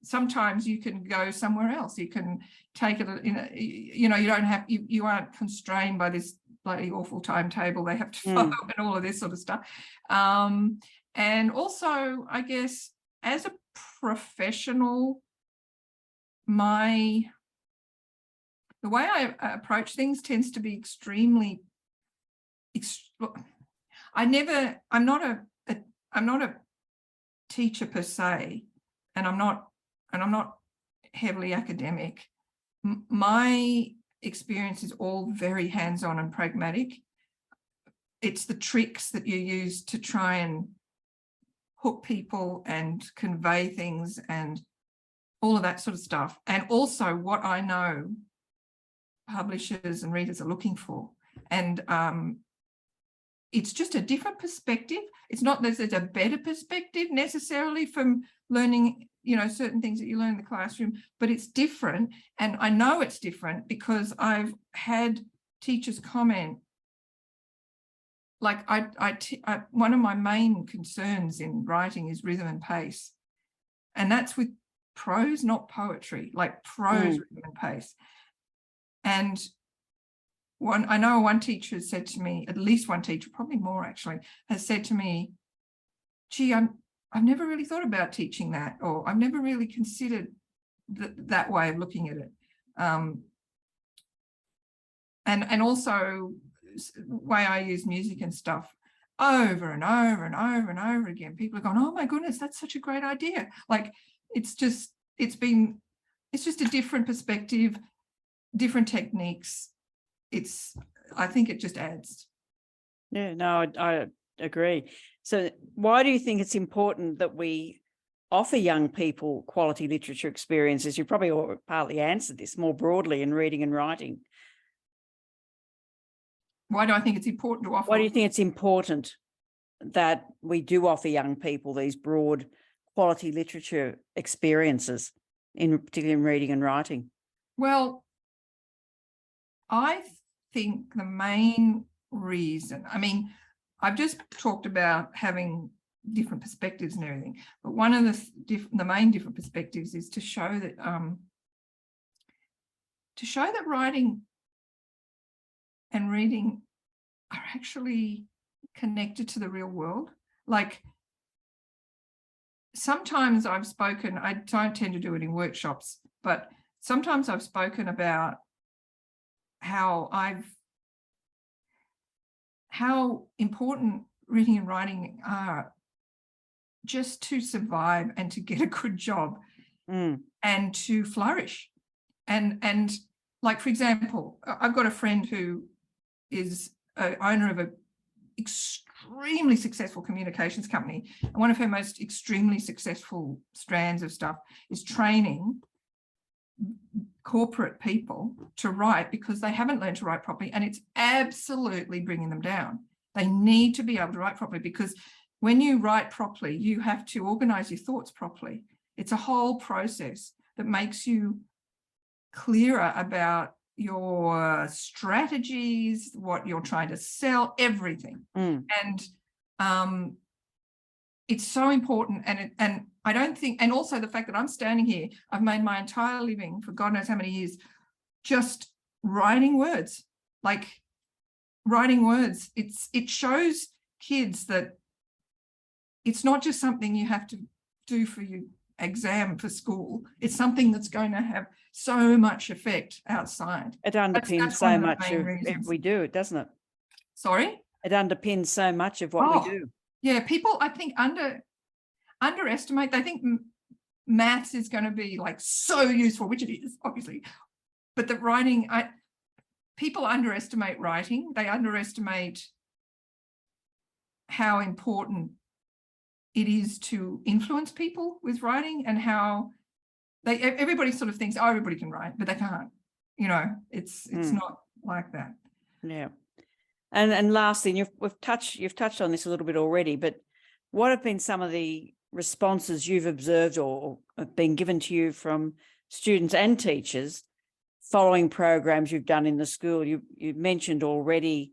sometimes you can go somewhere else. You can take it, you aren't constrained by this bloody awful timetable they have to follow and all of this sort of stuff. And also, I guess, as a professional, the way I approach things tends to be extremely. I'm not a teacher per se, and I'm not heavily academic. My experience is all very hands-on and pragmatic. It's the tricks that you use to try and hook people and convey things and all of that sort of stuff. And also what I know publishers and readers are looking for. And it's just a different perspective. It's not that there's a better perspective necessarily from learning, certain things that you learn in the classroom, but it's different. And I know it's different because I've had teachers comment, like one of my main concerns in writing is rhythm and pace. And that's with prose, not poetry, like prose, rhythm and pace. And I know one teacher has said to me, at least one teacher, probably more actually, has said to me, gee, I've never really thought about teaching that, or I've never really considered that way of looking at it. And also the way I use music and stuff over and over and over and over again. People are going, oh my goodness, that's such a great idea. Like it's just a different perspective, different techniques. I think it just adds. Yeah, no, I agree. So why do you think it's important that we offer young people quality literature experiences? You probably partly answered this more broadly in reading and writing. Why do I think it's important to offer? Why do you think it's important that we do offer young people these broad quality literature experiences, particularly in reading and writing? Well, I think the main reason, I've just talked about having different perspectives and everything, but one of the main different perspectives is to show that writing and reading are actually connected to the real world. Like sometimes I've spoken, I don't tend to do it in workshops, but sometimes I've spoken about how important reading and writing are just to survive and to get a good job and to flourish. And like, for example, I've got a friend who is an owner of an extremely successful communications company. And one of her most extremely successful strands of stuff is training corporate people to write because they haven't learned to write properly, and it's absolutely bringing them down. They need to be able to write properly because when you write properly, you have to organize your thoughts properly. It's a whole process that makes you clearer about your strategies, what you're trying to sell, everything. And it's so important. And I don't think, and also the fact that I'm standing here, I've made my entire living for God knows how many years, just writing words, like writing words. It shows kids that it's not just something you have to do for your exam for school. It's something that's going to have so much effect outside. It underpins so much of what we do, doesn't it? Sorry? It underpins so much of what we do. Yeah, people, I think, underestimate. They think maths is going to be like so useful, which it is, obviously. But the writing, people underestimate writing. They underestimate how important it is to influence people with writing, and how everybody sort of thinks, oh, everybody can write, but they can't. You know, it's not like that. Yeah. And lastly, you've touched on this a little bit already, but what have been some of the responses you've observed or have been given to you from students and teachers following programs you've done in the school? You mentioned already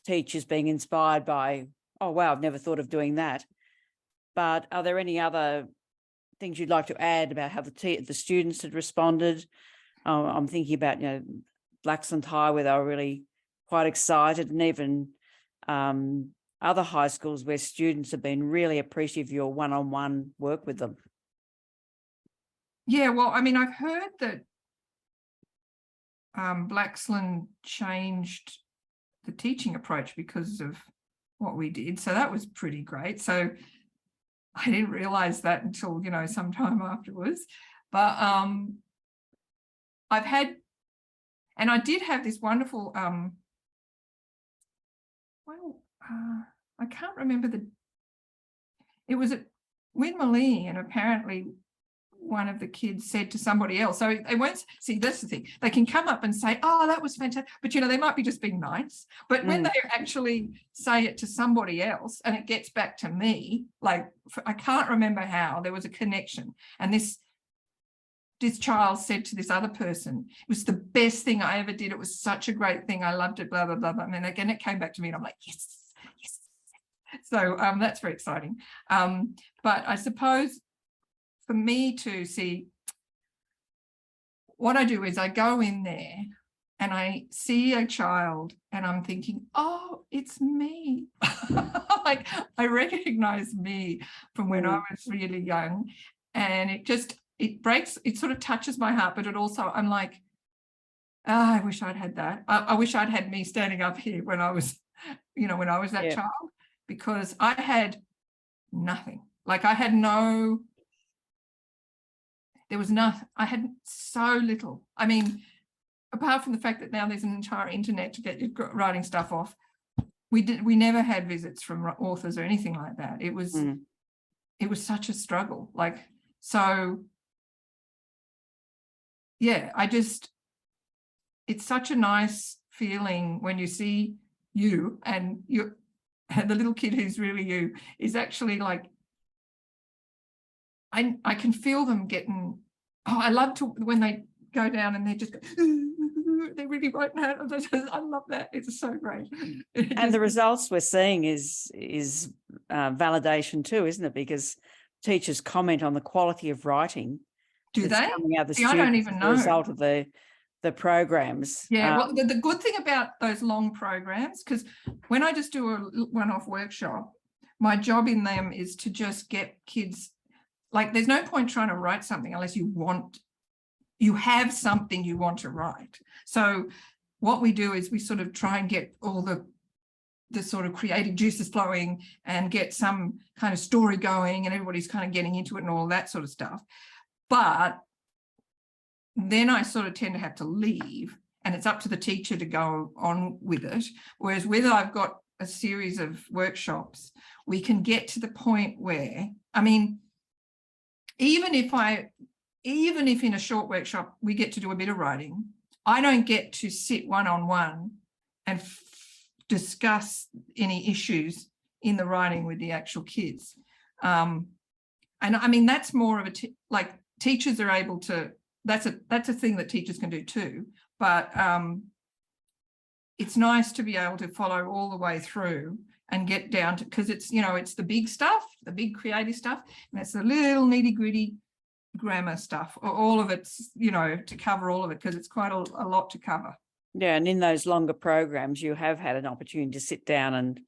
teachers being inspired by, oh, wow, I've never thought of doing that. But are there any other things you'd like to add about how the students had responded? I'm thinking about, Blaxland High, where they were really quite excited, and even other high schools where students have been really appreciative of your one-on-one work with them. Yeah, well, I mean, I've heard that Blaxland changed the teaching approach because of what we did. So that was pretty great. So I didn't realize that until, some time afterwards. But I've had, and I did have this wonderful, I can't remember it was at Winmalee, and apparently one of the kids said to somebody else, so they won't see, that's the thing, they can come up and say, oh, that was fantastic, but they might be just being nice, but when they actually say it to somebody else and it gets back to me, like, I can't remember how, there was a connection, and this child said to this other person, it was the best thing I ever did, it was such a great thing, I loved it, blah blah blah, blah. And then again it came back to me and I'm like, yes. So that's very exciting. But I suppose for me to see, what I do is I go in there and I see a child and I'm thinking, oh, it's me. Like, I recognize me from when I was really young, and it sort of touches my heart, but it also, I'm like, oh, I wish I'd had that. I wish I'd had me standing up here when I was, when I was that child, because I had nothing. Like, I had I had so little. I mean, apart from the fact that now there's an entire internet to get your writing stuff off, we never had visits from authors or anything like that. It was such a struggle. Like, so yeah, it's such a nice feeling when you see you and the little kid who's really you is actually like, I can feel them getting, I love to, when they go down and they just go, they really write out. I love that. It's so great. And the results we're seeing is validation too, isn't it? Because teachers comment on the quality of writing. Do they? Coming out of the See, I don't even know. As a result of the programs. Yeah, well, the good thing about those long programs, because when I just do a one-off workshop, my job in them is to just get kids, like, there's no point trying to write something unless you have something you want to write. So what we do is we sort of try and get all the sort of creative juices flowing and get some kind of story going, and everybody's kind of getting into it and all that sort of stuff. But then I sort of tend to have to leave, and it's up to the teacher to go on with it. Whereas whether I've got a series of workshops, we can get to the point where, I mean, even if in a short workshop we get to do a bit of writing, I don't get to sit one-on-one and discuss any issues in the writing with the actual kids. And I mean, that's more of like, teachers are able to, that's a thing that teachers can do too, but it's nice to be able to follow all the way through and get down to, because it's, it's the big stuff, the big creative stuff, and it's the little nitty-gritty grammar stuff, all of it's, to cover all of it, because it's quite a lot to cover. Yeah, and in those longer programs, you have had an opportunity to sit down and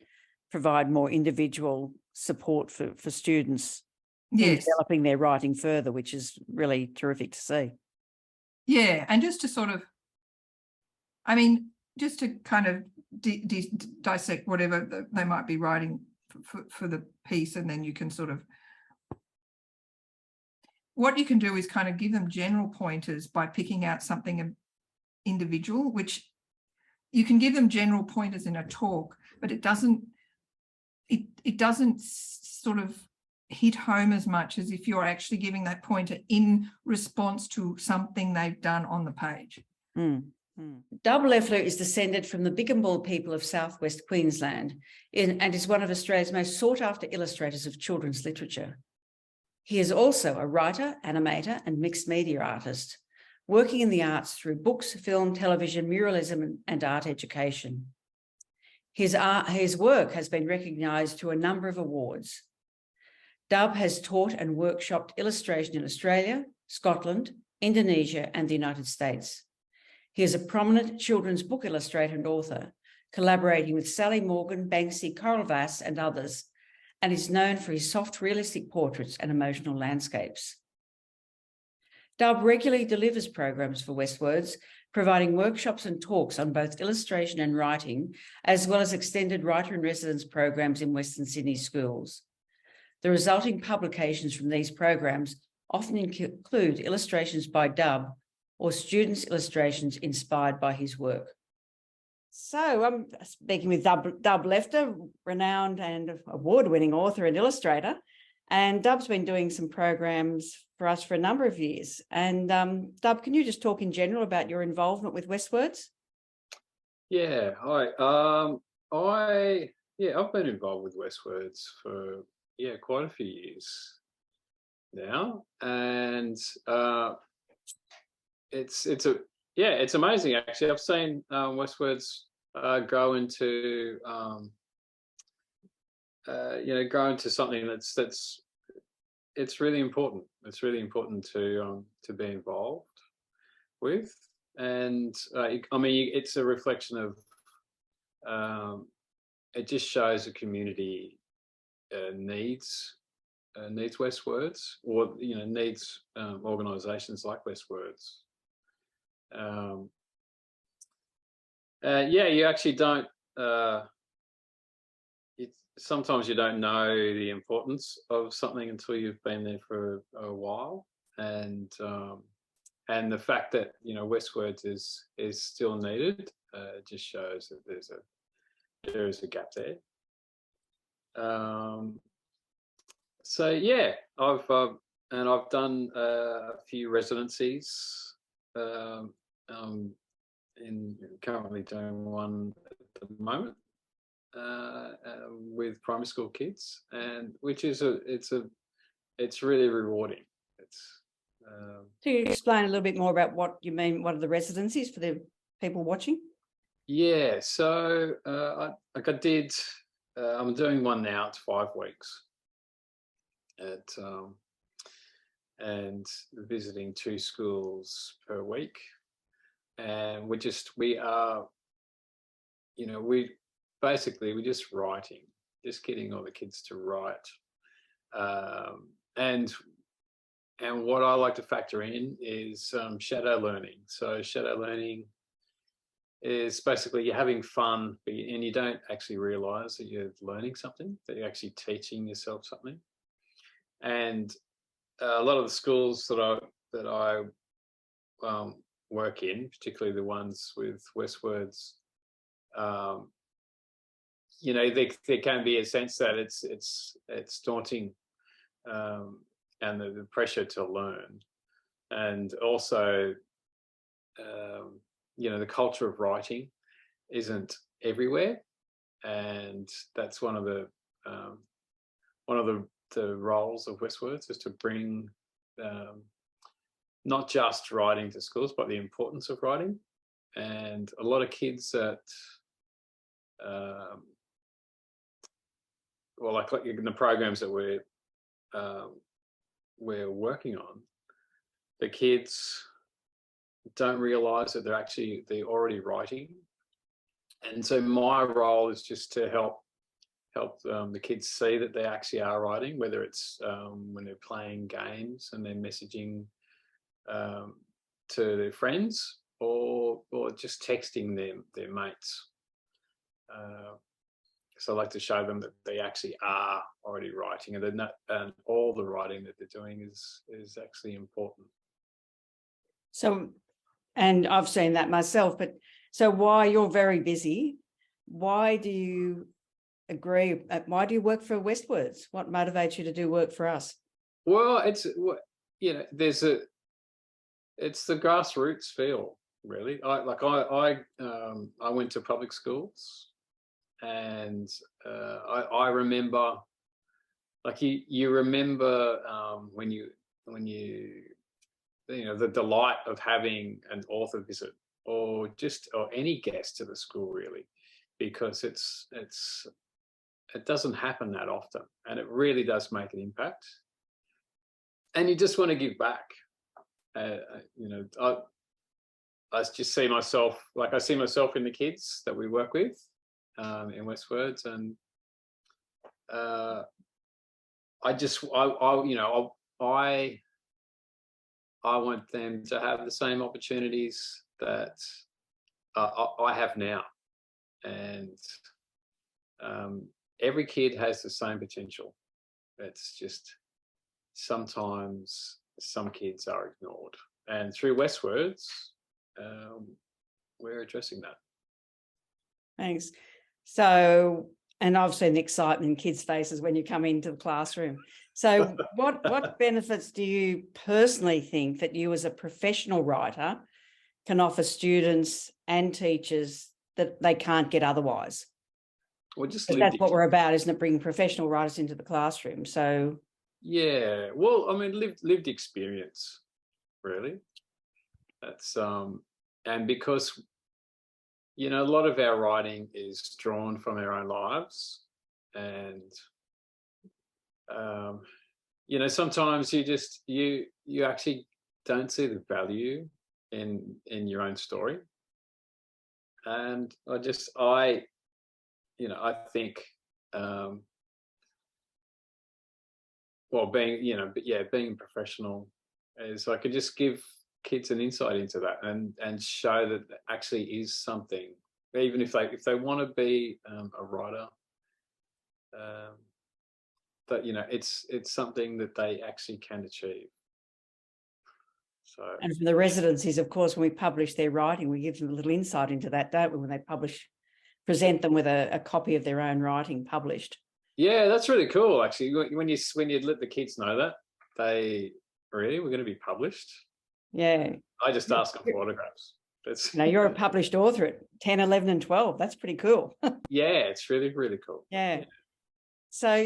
provide more individual support for students in developing their writing further, which is really terrific to see. Yeah, and just to sort of, I mean, just to kind of dissect whatever they might be writing for the piece, and then you can sort of, what you can do is kind of give them general pointers by picking out something individual, which you can give them general pointers in a talk, but it doesn't, it doesn't sort of hit home as much as if you're actually giving that pointer in response to something they've done on the page. Dub Leffler is descended from the Bigambul people of southwest Queensland and is one of Australia's most sought-after illustrators of children's literature. He is also a writer, animator, and mixed media artist, working in the arts through books, film, television, muralism, and art education. His work has been recognised through a number of awards. Dub has taught and workshopped illustration in Australia, Scotland, Indonesia, and the United States. He is a prominent children's book illustrator and author, collaborating with Sally Morgan, Banksy, Coral Vass, and others, and is known for his soft, realistic portraits and emotional landscapes. Dub regularly delivers programs for WestWords, providing workshops and talks on both illustration and writing, as well as extended writer-in-residence programs in Western Sydney schools. The resulting publications from these programs often include illustrations by Dub or students' illustrations inspired by his work. So I'm speaking with Dub Leffler, renowned and award-winning author and illustrator, and Dub's been doing some programs for us for a number of years. And Dub, can you just talk in general about your involvement with WestWords? Yeah, hi. I've been involved with WestWords for quite a few years now, and it's amazing actually. I've seen WestWords grow into something that's it's really important. It's really important to be involved with, and I mean it's a reflection of it just shows the community needs WestWords, or needs organisations like WestWords. You actually don't. Sometimes you don't know the importance of something until you've been there for a while, and the fact that WestWords is still needed just shows that there is a gap there. I've done a few residencies. Currently doing one at the moment with primary school kids, and which is it's really rewarding. Can you explain a little bit more about what you mean? What are the residencies for the people watching? Yeah, so I'm doing one now. It's 5 weeks and visiting 2 schools per week, and we're just writing, just getting all the kids to write, and what I like to factor in is shadow learning. So shadow learning is basically you're having fun, and you don't actually realise that you're learning something, that you're actually teaching yourself something. And a lot of the schools that I work in, particularly the ones with WestWords, there can be a sense that it's daunting, and the pressure to learn, and also the culture of writing isn't everywhere, and that's one of the roles of WestWords is to bring not just writing to schools, but the importance of writing. And a lot of kids that like in the programs that we're working on, the kids don't realise that they're already writing, and so my role is just to help the kids see that they actually are writing, whether it's when they're playing games and they're messaging to their friends, or just texting their mates. So I like to show them that they actually are already writing, and and all the writing that they're doing is actually important. So, and I've seen that myself, but so why you're very busy, why do you agree. Why do you work for WestWords? What motivates you to do work for us? Well, it's it's the grassroots feel, really. I went to public schools, and I remember, like you remember when you the delight of having an author visit, or any guest to the school, really, because it doesn't happen that often, and it really does make an impact, and you just want to give back. I just see myself, I see myself in the kids that we work with in WestWords, and I want them to have the same opportunities that I have now, and every kid has the same potential. It's just sometimes some kids are ignored, and through WestWords, we're addressing that. Thanks. So, and I've seen the excitement in kids' faces when you come into the classroom. So what benefits do you personally think that you as a professional writer can offer students and teachers that they can't get otherwise? Well, just that's what we're about, isn't it? Bringing professional writers into the classroom. So yeah, well, I mean, lived experience, really. That's and because a lot of our writing is drawn from our own lives, and sometimes you actually don't see the value in your own story, and I think being professional is I could just give kids an insight into that, and show that actually is something, even if they want to be a writer, that it's something that they actually can achieve. So, and from the residencies, of course, when we publish their writing, we give them a little insight into that, don't we? When they present them with a copy of their own writing published. Yeah, that's really cool, actually. When you let the kids know that we're going to be published. Yeah. I just ask them for autographs. You're a published author at 10, 11 and 12. That's pretty cool. Yeah, it's really, really cool. Yeah. So,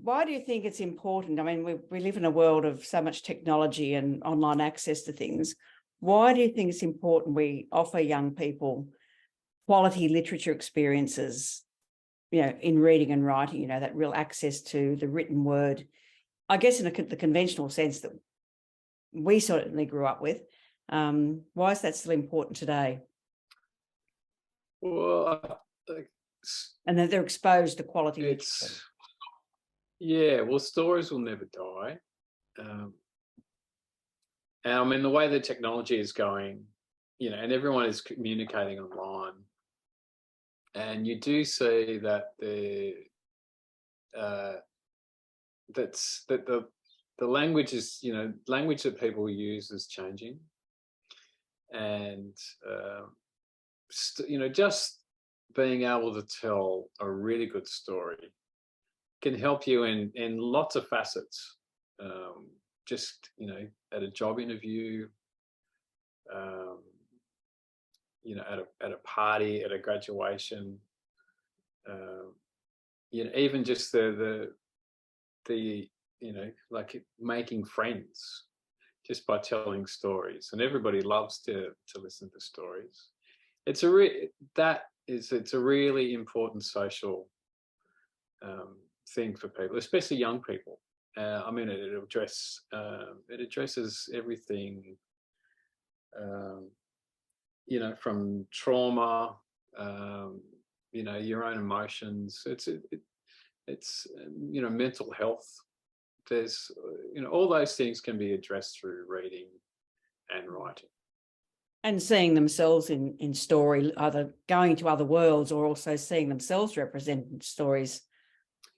why do you think it's important? I mean, we live in a world of so much technology and online access to things. Why do you think it's important we offer young people quality literature experiences, in reading and writing, that real access to the written word, I guess in the conventional sense that we certainly grew up with? Why is that still important today? Well, and that they're exposed to quality literature. Yeah, well, stories will never die. And I mean, the way the technology is going, and everyone is communicating online, and you do see that the language is, language that people use is changing, and just being able to tell a really good story can help you in lots of facets. Just at a job interview, at a party, at a graduation, even just the like making friends just by telling stories, and everybody loves to listen to stories. It's a really important social thing for people, especially young people. I mean, it addresses everything, from trauma, your own emotions. It's mental health. There's, all those things can be addressed through reading and writing. And seeing themselves in story, either going to other worlds or also seeing themselves represented in stories,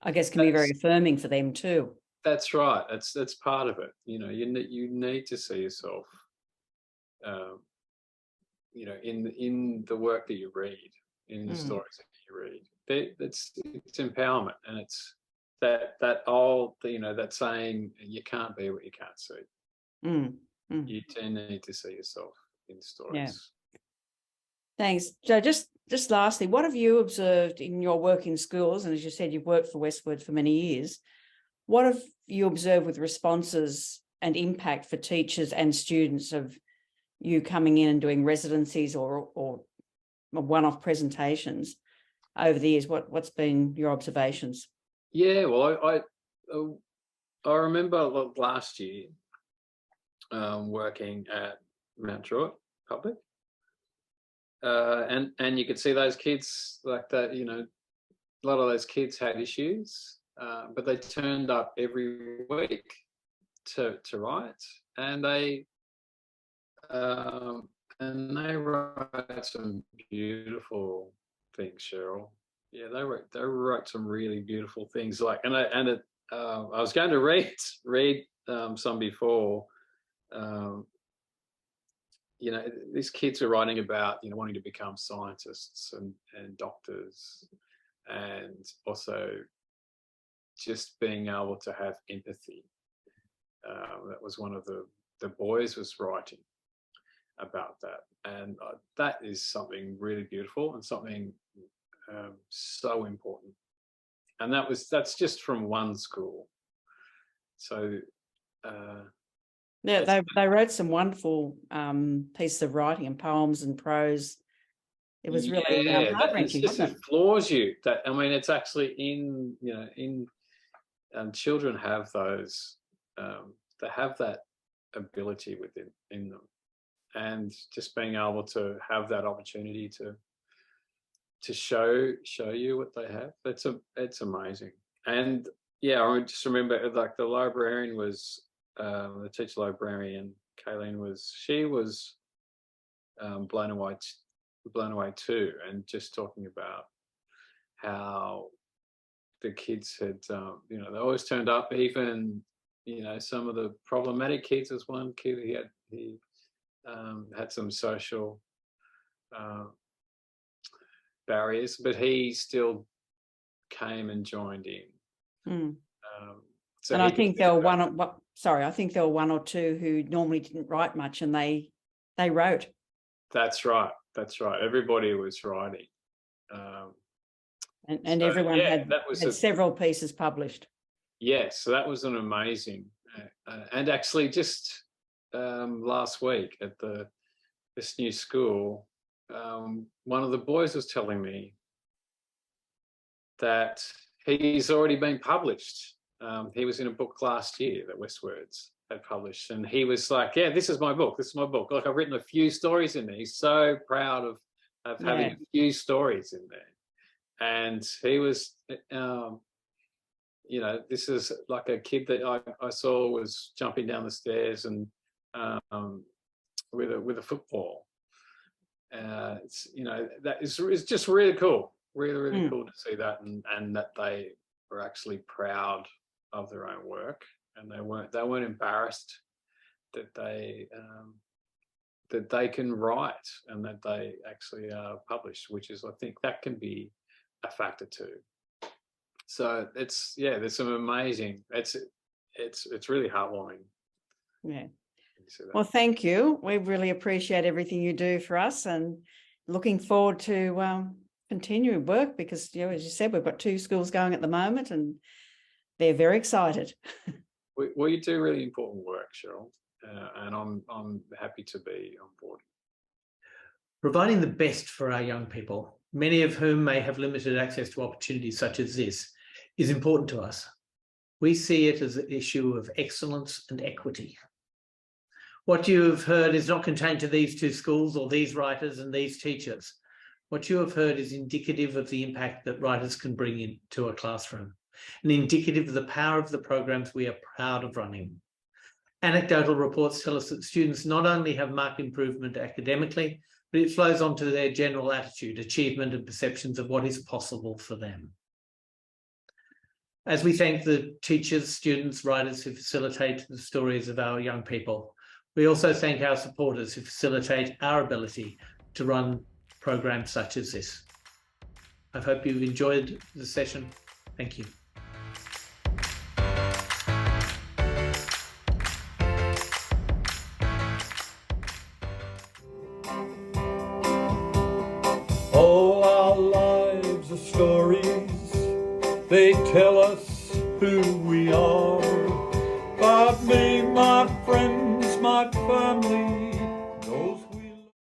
I guess can be very affirming for them too. That's right. That's part of it. You need to see yourself, in the work that you read, in the stories that you read. it's empowerment, and it's that old, that saying, you can't be what you can't see. You do need to see yourself in stories. Yeah. Thanks. So just lastly, what have you observed in your work in schools? And as you said, you've worked for WestWords for many years. What have you observed with responses and impact for teachers and students of you coming in and doing residencies or one-off presentations over the years? What's been your observations? Yeah, well, I remember last year working at Mount Druitt Public, and you could see those kids like that. A lot of those kids had issues, but they turned up every week to write, and they wrote some beautiful things, Sheryl. Yeah, they wrote some really beautiful things. I was going to read some before. These kids are writing about wanting to become scientists and doctors, and also just being able to have empathy. That was one of the boys was writing about that, and that is something really beautiful and something so important. And that's just from one school. So yeah, they wrote some wonderful pieces of writing and poems and prose. It was really heart-wrenching. It floors you. It's actually children have those. They have that ability in them, and just being able to have that opportunity to show you what they have, it's amazing. And yeah, I just remember the librarian was the teacher librarian, Kayleen was blown away too, and just talking about how the kids had they always turned up, even some of the problematic kids. As one kid, he had some social barriers, but he still came and joined in. And I think there were I think there were one or two who normally didn't write much, and they wrote. That's right. Everybody was writing. And everyone had several pieces published. Yes, so that was an amazing. And actually, just last week at this new school, one of the boys was telling me that he's already been published. He was in a book last year that WestWords had published, and he was like, "Yeah, this is my book. Like, I've written a few stories in there." He's so proud of having a few stories in there, and he was, this is like a kid that I saw was jumping down the stairs and with a football. It's just really cool, really cool to see that, and that they were actually proud of their own work, and they weren't embarrassed that they can write and that they actually are published, which is, I think, that can be a factor too. So there's some amazing. It's really heartwarming. Yeah. Well, thank you. We really appreciate everything you do for us, and looking forward to continuing work, because as you said, we've got 2 schools going at the moment, and they're very excited. Well, you do really important work, Sheryl, and I'm happy to be on board. Providing the best for our young people, many of whom may have limited access to opportunities such as this, is important to us. We see it as an issue of excellence and equity. What you have heard is not contained to these 2 schools or these writers and these teachers. What you have heard is indicative of the impact that writers can bring into a classroom, and indicative of the power of the programs we are proud of running. Anecdotal reports tell us that students not only have marked improvement academically, but it flows on to their general attitude, achievement, and perceptions of what is possible for them. As we thank the teachers, students, writers who facilitate the stories of our young people, we also thank our supporters who facilitate our ability to run programs such as this. I hope you've enjoyed the session. Thank you. All our lives are stories, they tell us who we are. But me, my friends, my family,